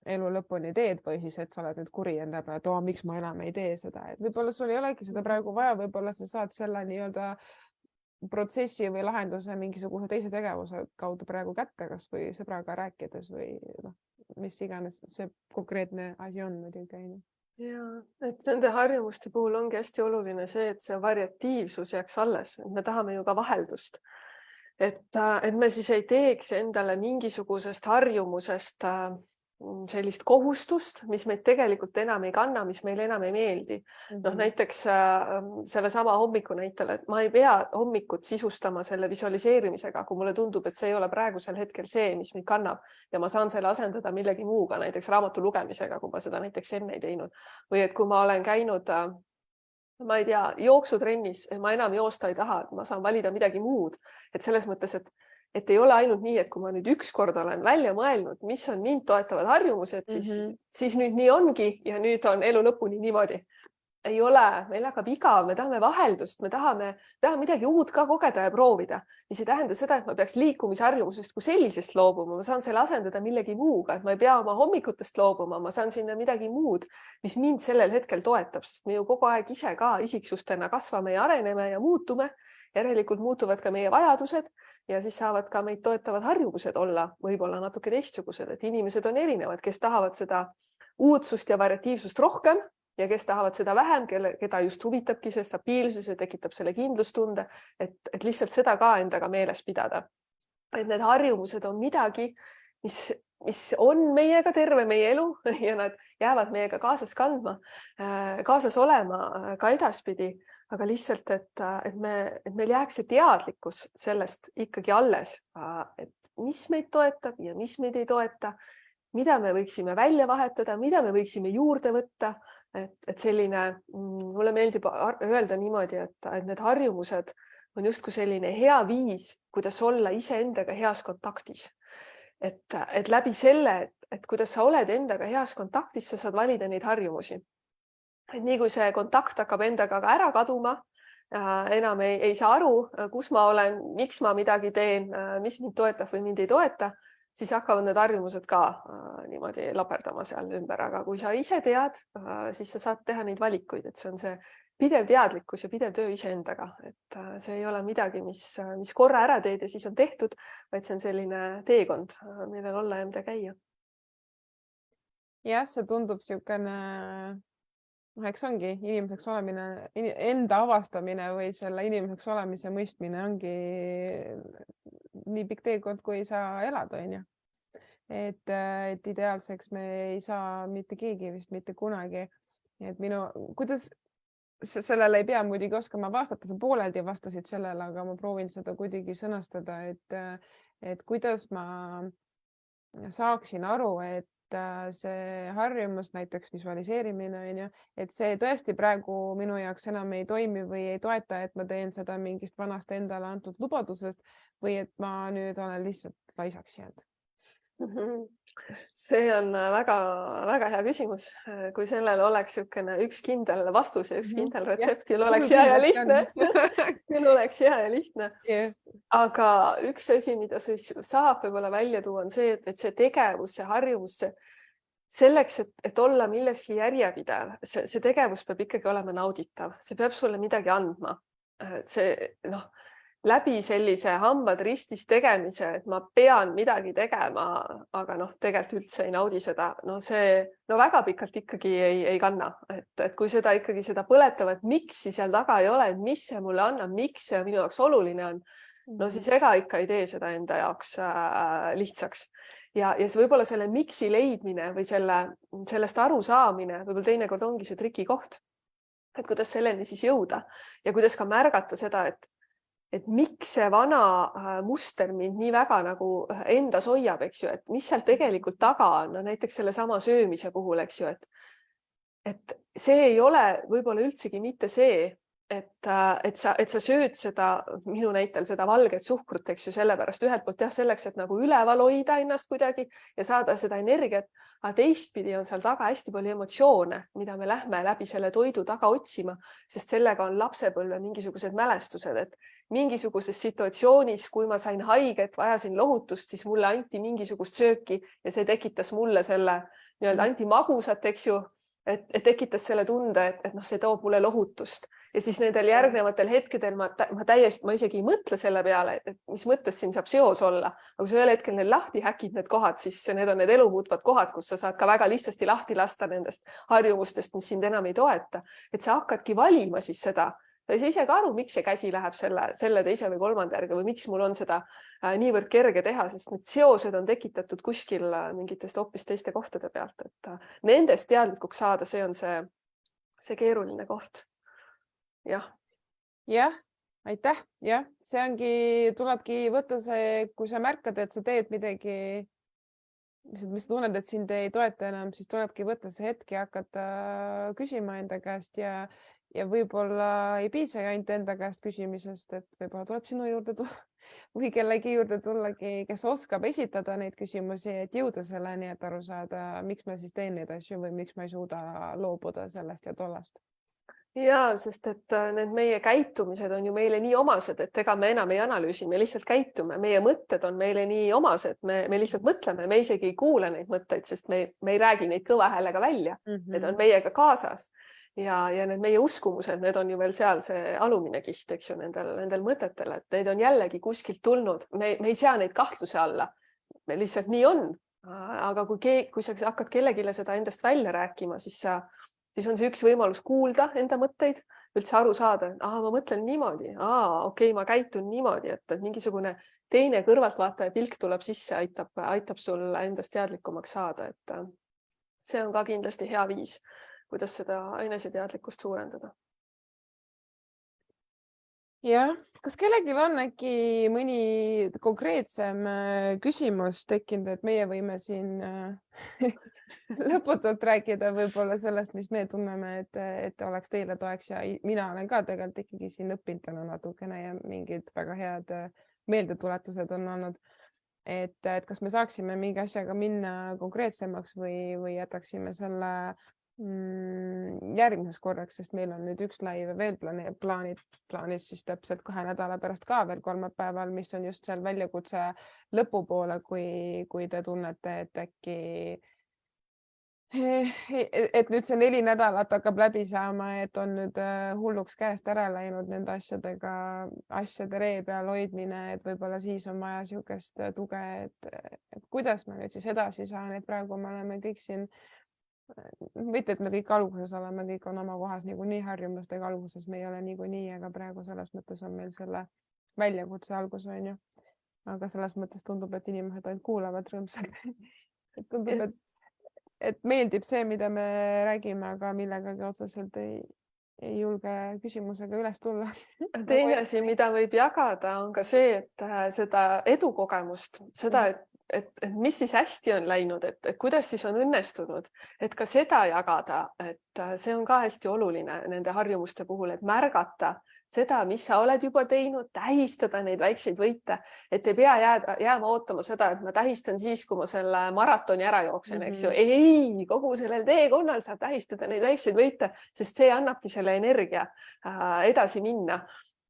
elu lõpuni teed või siis, et sa oled nüüd kuri enda peale, et miks ma enam ei tee seda, et võib-olla sul ei olegi seda praegu vaja, võib-olla sa saad selle nii-öelda protsessi või lahenduse mingisuguse teise tegevuse kaudu praegu kätte, kas või sõbraga rääkides või mis iganes see konkreetne asi on muidugi. Ja, et nende harjumuste puhul ongi hästi oluline see, et see variatiivsus jääks alles, et me tahame ju ka vaheldust. Et me siis ei teeks endale mingisugusest harjumusest sellist kohustust, mis meid tegelikult enam ei kanna, mis meil enam ei meeldi. Näiteks sellesama hommiku näitel, et ma ei pea hommikut sisustama selle visualiseerimisega, kui mulle tundub, et see ei ole praegusel hetkel see, mis mind kannab ja ma saan selle asendada millegi muuga, näiteks raamatu lugemisega, kui ma seda näiteks enne ei teinud. Või et kui ma olen käinud ma ei tea, jooksutrennis, ma enam joosta ei taha, ma saan valida midagi muud. Et selles mõttes, et ei ole ainult nii, et kui ma nüüd ükskord olen välja mõelnud, mis on mind toetavad harjumused, siis nüüd nii ongi ja nüüd on elu lõpuni niimoodi. Ei ole, meil hakkab igav, me tahame vaheldust, me tahame midagi uut ka kogeda ja proovida. Mis ei tähenda seda, et ma peaks liikumisharjumusest kui sellisest loobuma, ma saan selle asendada millegi muuga, et ma ei pea oma hommikutest loobuma, ma saan sinna midagi muud, mis mind sellel hetkel toetab, sest me ju kogu aeg ise ka isiksustena kasvame ja areneme ja muutume. Järelikult muutuvad ka meie vajadused ja siis saavad ka meid toetavad harjumused olla võib-olla natuke teistsugused, et inimesed on erinevad, kes tahavad seda uudsust ja variatiivsust rohkem ja kes tahavad seda vähem, keda just huvitabki see stabiilsus ja tekitab selle kindlustunde, et lihtsalt seda ka endaga meeles pidada. Et need harjumused on midagi, mis on meiega terve meie elu ja nad jäävad meiega kaasas kandma, kaasas olema ka edaspidi, aga lihtsalt, et meil jääks see teadlikkus sellest ikkagi alles, et mis meid toetab ja mis meid ei toeta, mida me võiksime välja vahetada, mida me võiksime juurde võtta, et selline, mulle meeldib öelda niimoodi, et need harjumused on justkui selline hea viis, kuidas olla iseendaga heas kontaktis. Et läbi selle, et kuidas sa oled endaga heas kontaktis, sa saad valida neid harjumusi. Et nii kui see kontakt hakkab endaga ka ära kaduma, enam ei saa aru, kus ma olen, miks ma midagi teen, mis mind toetab või mind ei toeta, siis hakkavad need harjumused ka niimoodi laperdama seal ümber. Aga kui sa ise tead, siis sa saad teha neid valikuid, et see on see pidev teadlikkus ja pidev töö iseendaga. Et see ei ole midagi, mis korra ära teed ja siis on tehtud, vaid see on selline teekond, millel olla ja mida käia. Jah, see tundub niisugune, eks ongi inimeseks olemine, enda avastamine või selle inimeseks olemise mõistmine ongi nii pikk teekond, kui ei saa elada, on ju. Et ideaalseks me ei saa mitte keegi vist mitte kunagi. Et kuidas sellele ei pea muidugi oskama vastata, sa pooleldi vastasid sellele, aga ma proovin seda kuidagi sõnastada, et kuidas ma saaksin aru, et see harjumus, näiteks visualiseerimine, on ju, et see tõesti praegu minu jaoks enam ei toimi või ei toeta, et ma teen seda mingist vanast endale antud lubadusest või et ma nüüd olen lihtsalt laisaks jäänud. See on väga-väga hea küsimus. Kui sellele oleks üks kindel vastus ja üks kindel retsept, küll oleks hea ja lihtne. Küll oleks hea ja lihtne. Aga üks asi, mida siis saab võib-olla välja tuua, on see, et see tegevus, see harjumus, selleks, et olla milleski järjepidev, see tegevus peab ikkagi olema nauditav. See peab sulle midagi andma. Läbi sellise hambad ristis tegemise, et ma pean midagi tegema, aga tegelikult üldse ei naudi seda. See väga pikalt ikkagi ei kanna. Et kui seda ikkagi seda põletavat miksi seal taga ei ole, et mis see mulle annab, miks see minu jaoks oluline on, siis ega ikka ei tee seda enda jaoks lihtsaks. Ja see võib-olla selle miksi leidmine või sellest aru saamine võib-olla teinekord ongi see trikikoht. Et kuidas selleni siis jõuda ja kuidas ka märgata seda, et miks see vana muster mind nii väga nagu endas hoiab, eks ju, et mis seal tegelikult taga on, näiteks selle sama söömise puhul, eks ju, et see ei ole võib-olla üldsegi mitte see, et sa sööd seda, minu näitel seda valget suhkrut, eks ju, sellepärast ühelt poolt selleks, et nagu üleval hoida ennast kuidagi ja saada seda energiat, aga teistpidi on seal taga hästi palju emotsioone, mida me lähme läbi selle toidu taga otsima, sest sellega on lapsepõlve mingisugused mälestused, et mingisuguses situatsioonis, kui ma sain haiget, vajasin lohutust, siis mulle anti mingisugust sööki ja see tekitas mulle selle anti magusat, eks ju, et tekitas selle tunde, et see toob mulle lohutust. Ja siis nendel järgnevatel hetkedel ma isegi ei mõtle selle peale, et mis mõttes siin saab seos olla. Aga kui ühel hetkel need lahti häkid need kohad, siis need on need elumuutvad kohad, kus sa saad ka väga lihtsasti lahti lasta nendest harjumustest, mis sind enam ei toeta. Et sa hakkadki valima siis seda. Ta ei saa ise ka aru, miks see käsi läheb selle teise või kolmanda järgi või miks mul on seda niivõrd kerge teha, sest need seosed on tekitatud kuskil mingitest hoopis teiste kohtade pealt. Et nendest teadlikuks saada, see on see keeruline koht. Jah, aitäh. Jah, tulebki võtta see, kui sa märkad, et sa teed midagi, mis tunned, et sind ei toeta enam, siis tulebki võtta see hetk ja hakata küsima enda käest ja võib-olla ei piisa ainult enda käest küsimisest, et võib-olla tuleb sinu juurde või kellegi juurde tullagi, kes oskab esitada neid küsimusi, et jõuda selleni, et aru saada, miks ma siis teen neid asju või miks ma ei suuda loobuda sellest ja tollast. Ja, sest et need meie käitumised on ju meile nii omased, et ega me enam ei analüüsi, me lihtsalt käitume, meie mõtted on meile nii omased, me lihtsalt mõtleme, me isegi ei kuule neid mõtteid, sest me ei räägi neid kõva häälega välja, need on meiega kaasas ja need meie uskumused, need on ju veel seal see alumine kiht, eks ju, nendel mõtetel, et neid on jällegi kuskilt tulnud, me ei sea neid kahtluse alla, me lihtsalt nii on, aga kui sa hakkad kellelegi seda endast välja rääkima, siis on see üks võimalus kuulda enda mõtteid, üldse aru saada, et ma mõtlen niimoodi, okei, ma käitun niimoodi, et mingisugune teine kõrvaltvaataja pilk tuleb sisse, aitab sul endast teadlikumaks saada, et see on ka kindlasti hea viis, kuidas seda eneseteadlikkust suurendada. Jah, kas kellelgi on äkki mõni konkreetsem küsimus tekkinud, et meie võime siin lõputult rääkida võib-olla sellest, mis me tunneme, et oleks teile toeks ja mina olen ka tegelikult ikkagi siin õppinud täna natukene ja mingid väga head meeldetuletused on olnud, et kas me saaksime mingi asjaga minna konkreetsemaks või jätaksime selle järgmises korraks, sest meil on nüüd üks live veel plaanis siis täpselt 2 nädala pärast ka veel kolmapäeval, mis on just seal väljakutse lõpupoole, kui te tunnete, et äkki et nüüd see 4 nädalat hakkab läbi saama, et on nüüd hulluks käest ära läinud nende asjade ree peal hoidmine, et võib-olla siis on vaja niisugust tuge, et kuidas ma nüüd siis edasi saan, et praegu me oleme kõik siin mitte, et me kõik alguses oleme, kõik on oma kohas niikuinii harjumustega alguses, me ei ole niikuinii, aga praegu selles mõttes on meil selle väljakutse algus, on ju. Aga selles mõttes tundub, et inimesed ainult kuulavad rõõmsalt. Tundub, et meeldib see, mida me räägime, aga millegagi otseselt ei julge küsimusega üles tulla. Teine asi, mida võib jagada, on ka see, et seda edukogemust, seda, et mis siis hästi on läinud, et kuidas siis on õnnestunud, et ka seda jagada, et see on ka hästi oluline nende harjumuste puhul, et märgata seda, mis sa oled juba teinud, tähistada neid väikseid võite, et ei pea jääma ootama seda, et ma tähistan siis, kui ma selle maratoni ära jooksen, eks ju. Ei, kogu sellel teekonnal saab tähistada neid väikseid võite, sest see annabki selle energia edasi minna.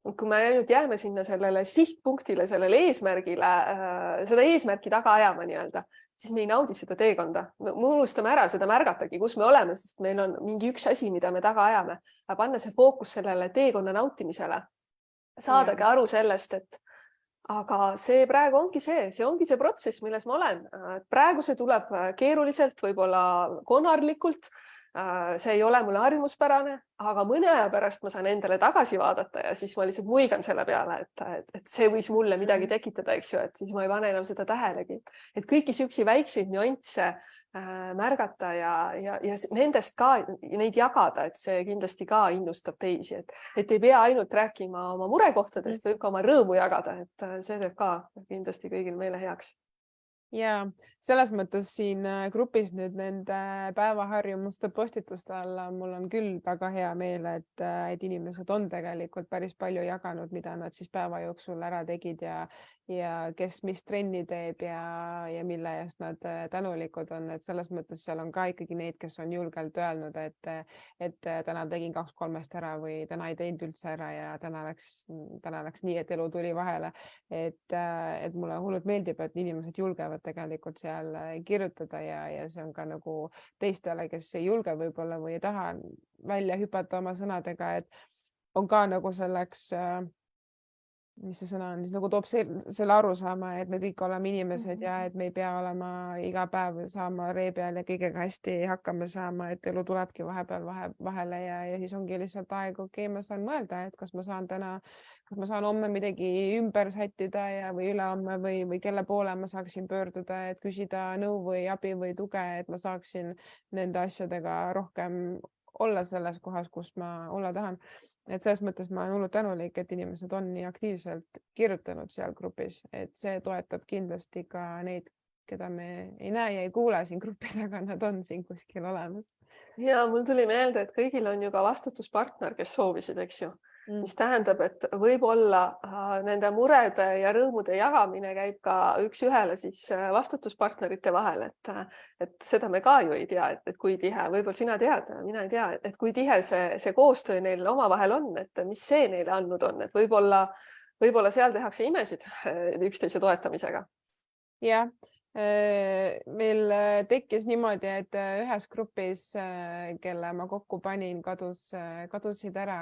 Kui me ainult jääme sinna sellele sihtpunktile, sellele eesmärgile, seda eesmärki taga ajama nii-öelda, siis me ei naudi seda teekonda. Me unustame ära seda märgatagi, kus me oleme, sest meil on mingi üks asi, mida me taga ajame. Panna see fookus sellele teekonna nautimisele. Saadagi aru sellest, et aga see praegu ongi see protsess, milles ma olen. Praegu see tuleb keeruliselt, võib-olla konarlikult. See ei ole mulle harjumuspärane, aga mõne aja pärast ma saan endale tagasi vaadata ja siis ma lihtsalt muigan selle peale, et see võis mulle midagi tekitada, eks ju, et siis ma ei pane enam seda tähelegi. Et kõiki siuksi väikseid nüansse märgata ja nendest ka neid jagada, et see kindlasti ka innustab teisi, et ei pea ainult rääkima oma murekohtadest, võib ka oma rõõmu jagada, et see teeb ka kindlasti kõigil meile heaks. Ja selles mõttes siin grupis nüüd nende päevaharjumuste postituste alla mul on küll väga hea meel, et inimesed on tegelikult päris palju jaganud, mida nad siis päeva jooksul ära tegid ja kes mis trenni teeb ja mille eest nad tänulikud on, et selles mõttes seal on ka ikkagi neid, kes on julgelt öelnud, et täna tegin 2-3 ära või täna ei teinud üldse ära ja täna läks nii, et elu tuli vahele, et mulle hullult meeldib, et inimesed julgevad tegelikult seal kirjutada ja see on ka nagu teistele, kes ei julge võib-olla või ei taha välja hüpata oma sõnadega, et on ka nagu selleks, mis see sõna on, siis nagu toob selle arusaama, et me kõik oleme inimesed ja et me ei pea olema iga päev saama ree peal ja kõigega hästi hakkama saama, et elu tulebki vahepeal vahele ja siis ongi lihtsalt aeg, okei, ma saan mõelda, et kas ma saan homme midagi ümber sättida või ülehomme või kelle poole ma saaksin pöörduda, et küsida nõu või abi või tuge, et ma saaksin nende asjadega rohkem olla selles kohas, kus ma olla tahan. Et selles mõttes ma olen hullult tänulik, et inimesed on nii aktiivselt kirjutanud seal grupis, et see toetab kindlasti ka neid, keda me ei näe ja ei kuule siin grupis, aga nad on siin kuskil olemas. Ja mul tuli meelde, et kõigil on ju ka vastutuspartner, kes soovisid, eks ju. Mis tähendab, et võib-olla nende murede ja rõõmude jagamine käib ka üks-ühele siis vastutuspartnerite vahel, et seda me ka ju ei tea, et kui tihe, võib-olla sina tead, mina ei tea, et kui tihe see koostöö neil omavahel on, et mis see neile andnud on, et võib-olla seal tehakse imesid üksteise toetamisega. Jah. Meil tekkis niimoodi, et ühes grupis, kelle ma kokku panin, kadusid ära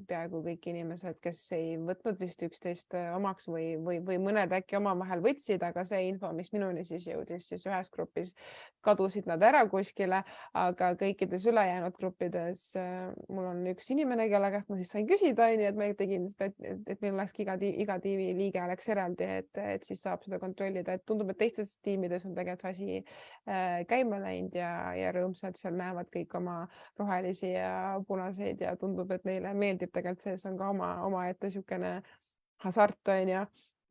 peaaegu kõik inimesed, kes ei võtnud vist üksteist omaks või mõned äkki omavahel võtsid, aga see info, mis minuni siis jõudis, siis ühes grupis kadusid nad ära kuskile, aga kõikides ülejäänud gruppides mul on üks inimene, kelle käest ma siis sain küsida, et ma tegin, et meil oleks iga tiimi liige oleks eraldi, et siis saab seda kontrollida, et tundub, et teistes tiimides on tegelikult asi käima läinud ja rõõmsalt seal näevad kõik oma rohelisi ja punaseid ja tundub, et neile meeldib tegelikult see on ka omaette niisugune hasart on ju,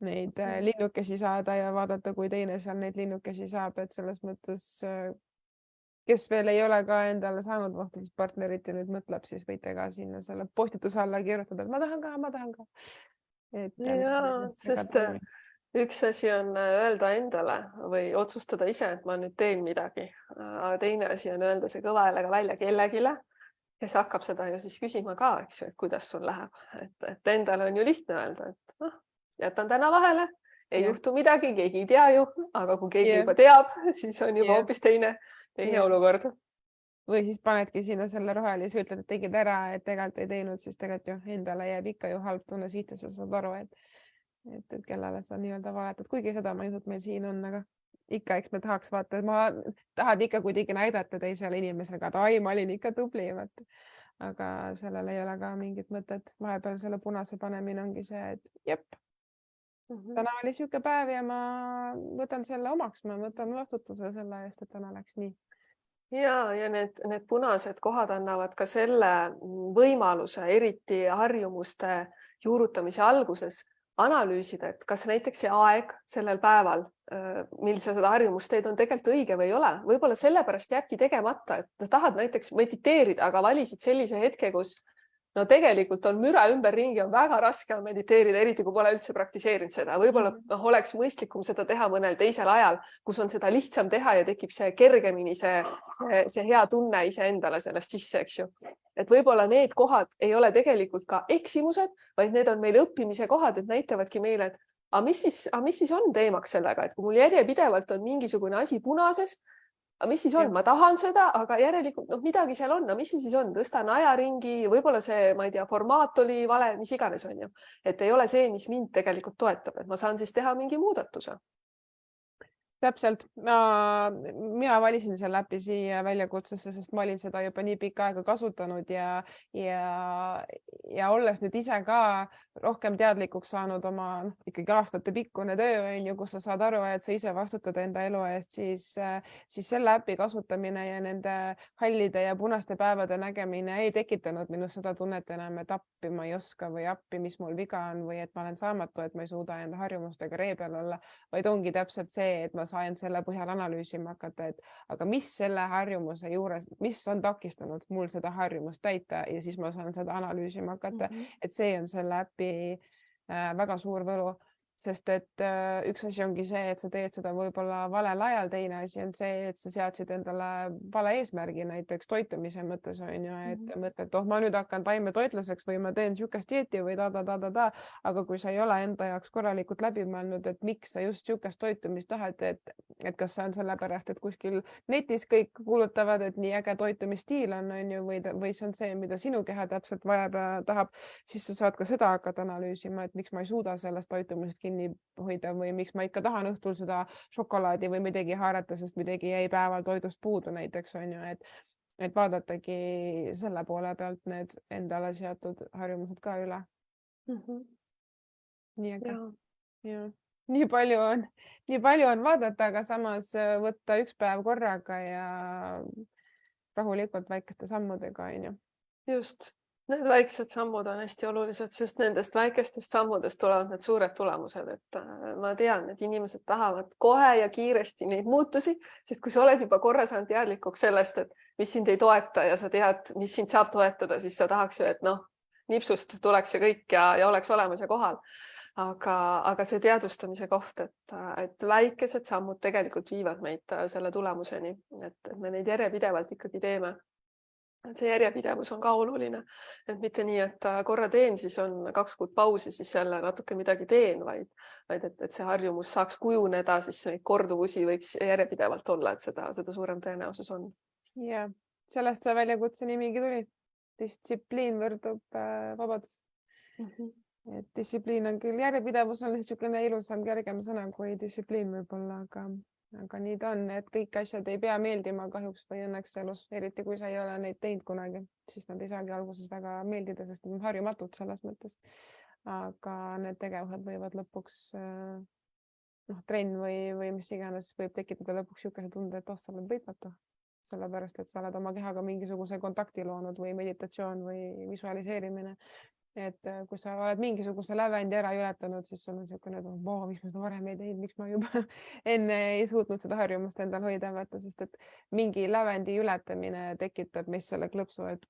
neid linnukesi saada ja vaadata, kui teine seal neid linnukesi saab, et selles mõttes, kes veel ei ole ka endale saanud vastutuspartnerit ja nüüd mõtleb, siis võite ka sinna selle postituse alla kirjutada, et ma tahan ka. Ja, sest üks asi on öelda endale või otsustada ise, et ma nüüd teen midagi. Aga teine asi on öelda see kõva häälega välja kellegile, kes hakkab seda ju siis küsima ka, eks ju, et kuidas sul läheb. Et endale on ju lihtne öelda, et jätan täna vahele, ei juhtu midagi, keegi ei tea ju, aga kui keegi juba teab, siis on juba hoopis teine olukord. Või siis panedki sinna selle rohelise, ütled, et tegid ära, et tegelikult ei teinud, siis tegelikult ju endale jääb ikka ju halb tunne sihte, sa saad aru, et kellele sa nii-öelda valetad, kuigi seda ma ei usu, et meil siin on, aga ikka, eks me tahaks vaata, ma tahad ikka kuidagi näidata teisele inimesega, et ai, ma olin ikka tubli, aga sellel ei ole ka mingit mõtet. Vahepeal selle punase panemine ongi see, et jep, täna oli niisugune päev ja ma võtan selle omaks, ma võtan vastutuse selle eest, et täna läks nii. ja need punased kohad annavad ka selle võimaluse, eriti harjumuste juurutamise alguses, analüüsida, et kas näiteks see aeg sellel päeval, mil sa seda harjumust teed, on tegelikult õige või ei ole. Võib-olla sellepärast jääbki tegemata, et sa tahad näiteks mediteerida, aga valisid sellise hetke, kus no tegelikult on müra ümberringi, on väga raske on mediteerida, eriti kui pole üldse praktiseerinud seda. Võib-olla oleks mõistlikum seda teha mõnel teisel ajal, kus on seda lihtsam teha ja tekib see kergemini see hea tunne iseendale sellest sisse, eks ju. Et võib-olla need kohad ei ole tegelikult ka eksimused, vaid need on meil õppimise kohad, et näitavadki meile, et aga mis siis on teemaks sellega, et kui mul järjepidevalt on mingisugune asi punases, aga mis siis on, ma tahan seda, aga järelikult midagi seal on, mis see siis on, tõstan ajaringi, võib-olla see, ma ei tea, formaat oli vale, mis iganes on ju, et ei ole see, mis mind tegelikult toetab, et ma saan siis teha mingi muudatuse. Täpselt, mina valisin selle äpi siia väljakutsesse, sest ma olin seda juba nii pikka aega kasutanud ja olles nüüd ise ka rohkem teadlikuks saanud oma ikkagi aastate pikkune töö, kus sa saad aru, et sa ise vastutad enda elu eest, siis selle äpi kasutamine ja nende hallide ja punaste päevade nägemine ei tekitanud minus seda tunnet enam, et appi ma ei oska või appi, mis mul viga on või et ma olen saamatu, et ma ei suuda enda harjumustega ree peal olla, vaid ongi täpselt see, et ma sain selle põhjal analüüsima hakata, et aga mis selle harjumuse juures, mis on takistanud mul seda harjumust täita ja siis ma saan seda analüüsima hakata, et see on selle äpi väga suur võlu, sest et üks asi ongi see, et sa teed seda võib-olla valel ajal, teine asi on see, et sa seadsid endale vale eesmärgi näiteks toitumise mõttes on ju, et mõtled, oh ma nüüd hakkan taimetoitlaseks või ma teen niisugust dieeti või aga kui sa ei ole enda jaoks korralikult läbi mõelnud, et miks sa just niisugust toitumist tahad, et kas see on sellepärast, et kuskil netis kõik kuulutavad, et nii äge toitumisstiil on ju, või see on see, mida sinu keha täpselt vajab ja tahab, siis sa saad ka seda hakata analüüsima, et miks ma ei suuda sellest toitumisest kinni hoida või miks ma ikka tahan õhtul seda šokolaadi või midagi haarata, sest midagi jäi päeval toidust puudu näiteks on ju, et vaadatagi selle poole pealt need endale seatud harjumused ka üle. Nii äge. Ja. Nii palju on vaadata, aga samas võtta üks päev korraga ja rahulikult väikeste sammudega on ju. Just. Need väiksed sammud on hästi olulised, sest nendest väikestest sammudest tulevad need suured tulemused, et ma tean, et inimesed tahavad kohe ja kiiresti neid muutusi, sest kui sa oled juba korra saanud teadlikuks sellest, et mis sind ei toeta ja sa tead, mis sind saab toetada, siis sa tahaks ju, et nipsust tuleks see kõik ja oleks olemas ja kohal. Aga see teadvustamise koht, et väikesed sammud tegelikult viivad meid selle tulemuseni, et me neid järjepidevalt ikkagi teeme. See järjepidevus on ka oluline, et mitte nii, et korra teen, siis on 2 kuud pausi, siis jälle natuke midagi teen, vaid et see harjumus saaks kujuneda, siis neid korduvusi võiks järjepidevalt olla, et seda suurem tõenäosus on. Ja sellest see väljakutse nimigi tuli. Distsipliin võrdub vabadus. Et distsipliin on küll, järjepidevus on niisugune ilusam, kergem sõna kui distsipliin võib-olla, aga nii ta on, et kõik asjad ei pea meeldima kahjuks või õnneks elus, eriti kui sa ei ole neid teinud kunagi, siis nad ei saagi alguses väga meeldida, sest nad on harjumatud selles mõttes. Aga need tegevused võivad lõpuks, trenn või mis iganes võib tekitada lõpuks niisuguse tunde, et sa oled võitmatu, sellepärast et sa oled oma kehaga mingisuguse kontakti loonud või meditatsioon või visualiseerimine. Et kui sa oled mingisuguse lävendi ära ületanud, siis sul on niisugune, et miks ma seda varem ei teinud, miks ma juba enne ei suutnud seda harjumust endal hoida, sest et mingi lävendi ületamine tekitab meis selle klõpsu, et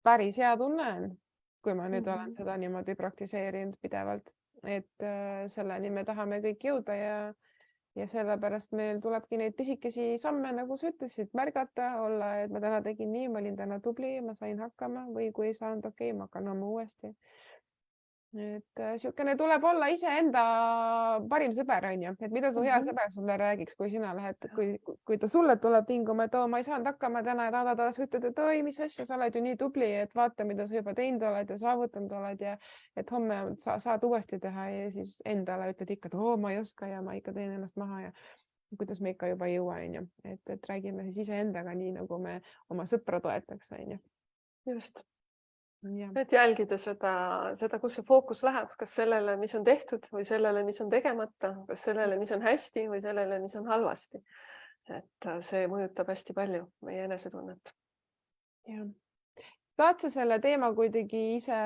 päris hea tunne on, kui ma nüüd olen seda niimoodi praktiseerinud pidevalt, et selleni me tahame kõik jõuda ja sellepärast meil tulebki neid pisikesi samme, nagu sa ütlesid, märgata, olla, et ma täna tegin nii, ma olin täna tubli, ma sain hakkama või kui ei saanud, okei, ma hakkan homme uuesti. Et niisugune tuleb olla iseenda parim sõber on ju, et mida su hea sõber sulle räägiks, kui sina lähed, kui ta sulle tuleb pinguma, et ma ei saanud hakkama täna ja sa ütled, et oi, mis asja, sa oled ju nii tubli, et vaata, mida sa juba teinud oled ja saavutanud oled ja et homme saad uuesti teha ja siis endale ütled ikka, et ma ei oska ja ma ikka teen ennast maha ja kuidas me ikka juba ei jõua, on ju, et räägime siis iseendaga nii, nagu me oma sõpra toetaks, on ju. Just. Et jälgida seda, kus see fookus läheb, kas sellele, mis on tehtud või sellele, mis on tegemata, kas sellele, mis on hästi või sellele, mis on halvasti. et see mõjutab hästi palju meie enesetunnet. jah. Tahad sa selle teema kuidagi ise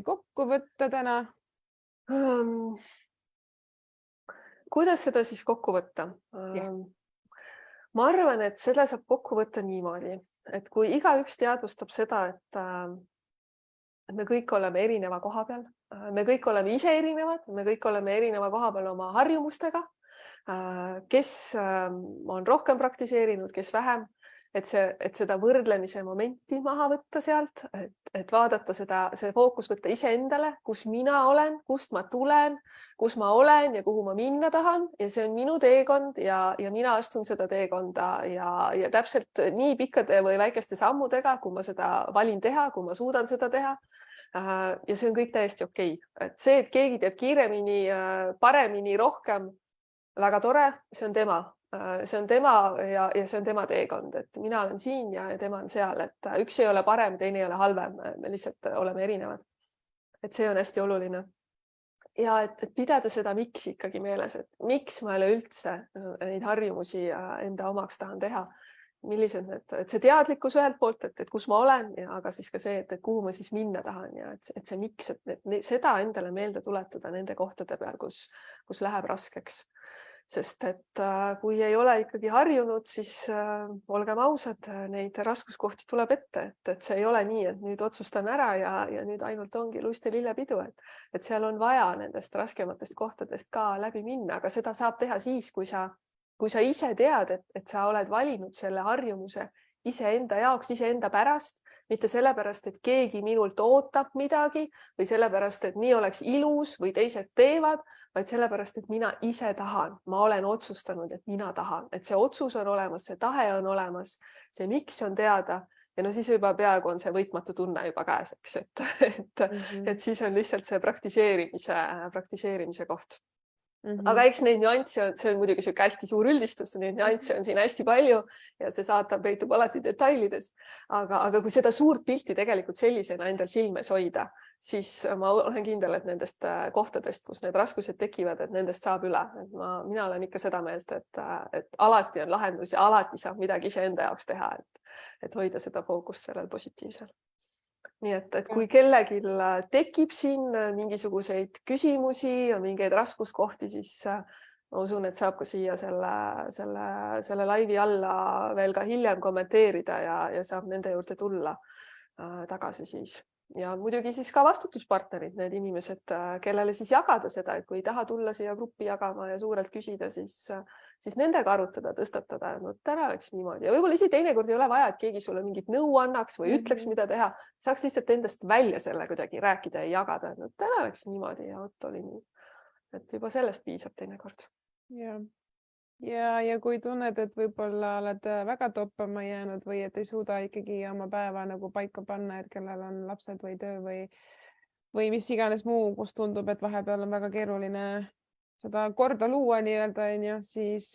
kokku võtta täna? Kuidas seda siis kokku võtta? Jah. Ma arvan, et seda saab kokku võtta niimoodi, et kui igaüks teadvustab seda, et me kõik oleme erineva koha peal, me kõik oleme ise erinevad, me kõik oleme erineva koha peal oma harjumustega, kes on rohkem praktiseerinud, kes vähem, et seda võrdlemise momenti maha võtta sealt, et vaadata see fookus võtta iseendale, kus mina olen, kust ma tulen, kus ma olen ja kuhu ma minna tahan ja see on minu teekond ja mina astun seda teekonda ja täpselt nii pikkade või väikeste sammudega, kui ma seda valin teha, kui ma suudan seda teha. Ja see on kõik täiesti okei. Et see, et keegi teeb kiiremini, paremini, rohkem, väga tore, see on tema. See on tema ja see on tema teekond, et mina olen siin ja tema on seal, et üks ei ole parem, teine ei ole halvem, me lihtsalt oleme erinevad. Et see on hästi oluline. Ja et pidada seda miks ikkagi meeles, et miks ma üleüldse neid harjumusi enda omaks tahan teha. Millised need, et see teadlikkus ühelt poolt, et kus ma olen, aga siis ka see, et kuhu ma siis minna tahan ja et see miks, et seda endale meelde tuletada nende kohtade peal, kus läheb raskeks. Sest et kui ei ole ikkagi harjunud, siis olgem ausad, neid raskuskohti tuleb ette, et see ei ole nii, et nüüd otsustan ära ja nüüd ainult ongi lust ja lillepidu, et seal on vaja nendest raskematest kohtadest ka läbi minna, aga seda saab teha siis, kui sa ise tead, et sa oled valinud selle harjumuse iseenda jaoks, iseenda pärast, mitte sellepärast, et keegi minult ootab midagi või sellepärast, et nii oleks ilus või teised teevad, vaid sellepärast, et mina ise tahan. Ma olen otsustanud, et mina tahan, et see otsus on olemas, see tahe on olemas, see miks on teada ja no siis juba peaaegu on see võitmatu tunne juba käes, eks, et siis on lihtsalt see praktiseerimise koht. Aga eks neid nüansse, see on muidugi sihuke hästi suur üldistus, neid nüansse on siin hästi palju ja see saatan peitub alati detailides. Aga kui seda suurt pilti tegelikult sellisena endal silmes hoida, siis ma olen kindel, et nendest kohtadest, kus need raskused tekivad, et nendest saab üle. Mina olen ikka seda meelt, et alati on lahendus ja alati saab midagi iseenda jaoks teha, et hoida seda fookust sellel positiivsel. Nii et kui kellelgi tekib siin mingisuguseid küsimusi ja mingeid raskuskohti, siis ma usun, et saab ka siia selle laivi alla veel ka hiljem kommenteerida ja saab nende juurde tulla tagasi siis. Ja muidugi siis ka vastutuspartnerid, need inimesed, kellele siis jagada seda, et kui ei taha tulla siia gruppi jagama ja suurelt küsida, siis nendega arutada, tõstatada, no täna läks niimoodi ja võib-olla isi teinekord ei ole vaja, et keegi sulle mingit nõu annaks või ütleks, mida teha, saaks lihtsalt endast välja selle kuidagi rääkida ja jagada, et no täna läks niimoodi ja vot oli nii, et juba sellest piisab teinekord. Ja kui tunned, et võib-olla oled väga toppama jäänud või et ei suuda ikkagi oma päeva nagu paika panna, et kellel on lapsed või töö või mis iganes muu, kus tundub, et vahepeal on väga keeruline seda korda luua nii-öelda, siis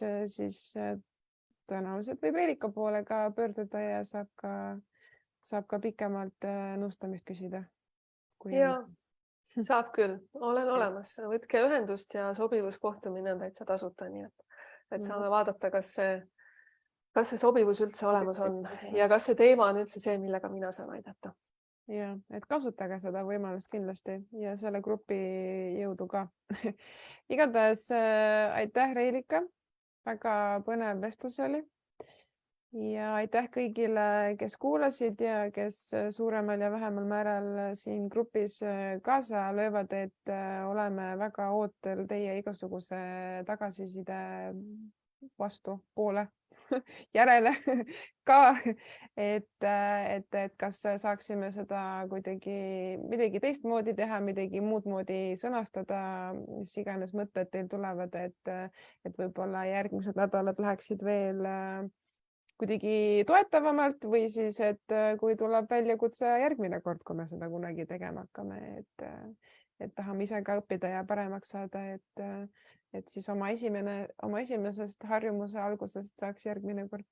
tõenäoliselt võib Reelika poole ka pöörduda ja saab ka pikemalt nõustamist küsida. Saab küll, olen olemas, võtke ühendust ja sobivuskohtumine on täitsa tasuta, nii et saame vaadata, kas see sobivus üldse olemas on ja kas see teema on üldse see, millega mina saan aidata. Ja, et kasutage seda võimalust kindlasti ja selle grupi jõudu ka. Igatahes aitäh, Reelika. Väga põnev vestlus oli. Ja aitäh kõigile, kes kuulasid ja kes suuremal ja vähemal määral siin grupis kaasa löövad, et oleme väga ootel teie igasuguse tagasiside vastu poole järele ka, et kas saaksime seda kuidagi midagi teistmoodi teha, midagi muud moodi sõnastada, mis iganes mõtted teil tulevad, et võib-olla järgmised nädalad läheksid veel kuidagi toetavamalt või siis, et kui tuleb väljakutse järgmine kord, kui me seda kunagi tegema hakkame, et tahame ise ka õppida ja paremaks saada, et siis oma esimesest harjumuse algusest saaks järgmine kord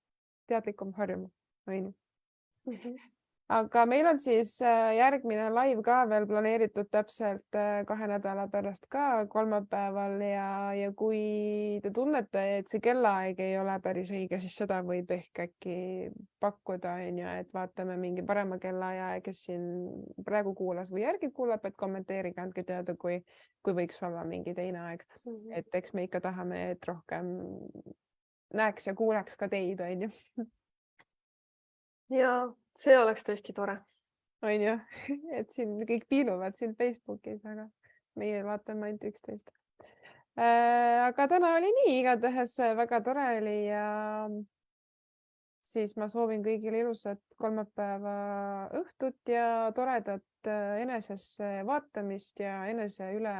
teadlikum harjumus. aga meil on siis järgmine live ka veel planeeritud täpselt 2 nädala pärast ka kolmapäeval ja kui te tunnete, et see kellaaeg ei ole päris õige, siis seda võib ehk äkki pakkuda, et vaatame mingi parema kellaaja, kes siin praegu kuulas või järgi kuulab, et kommenteerige, andke teada, kui võiks olla mingi teine aeg. Et eks me ikka tahame, et rohkem näeks ja kuuleks ka teid, on ju. Ja see oleks tõesti tore. On ju, et siin kõik piiluvad siin Facebookis, aga meie vaatame ainult üksteist. Aga täna oli nii, igatahes väga tore oli ja siis ma soovin kõigile ilusat kolmapäeva õhtut ja toredat enesesse vaatamist ja enese üle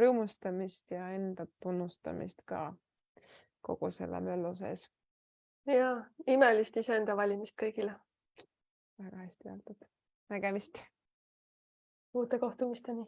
rõõmustamist ja enda tunnustamist ka kogu selle möllu sees. Ja imelist iseenda valimist kõigile. Väga hästi öeldud. Nägemist. Uute kohtumisteni.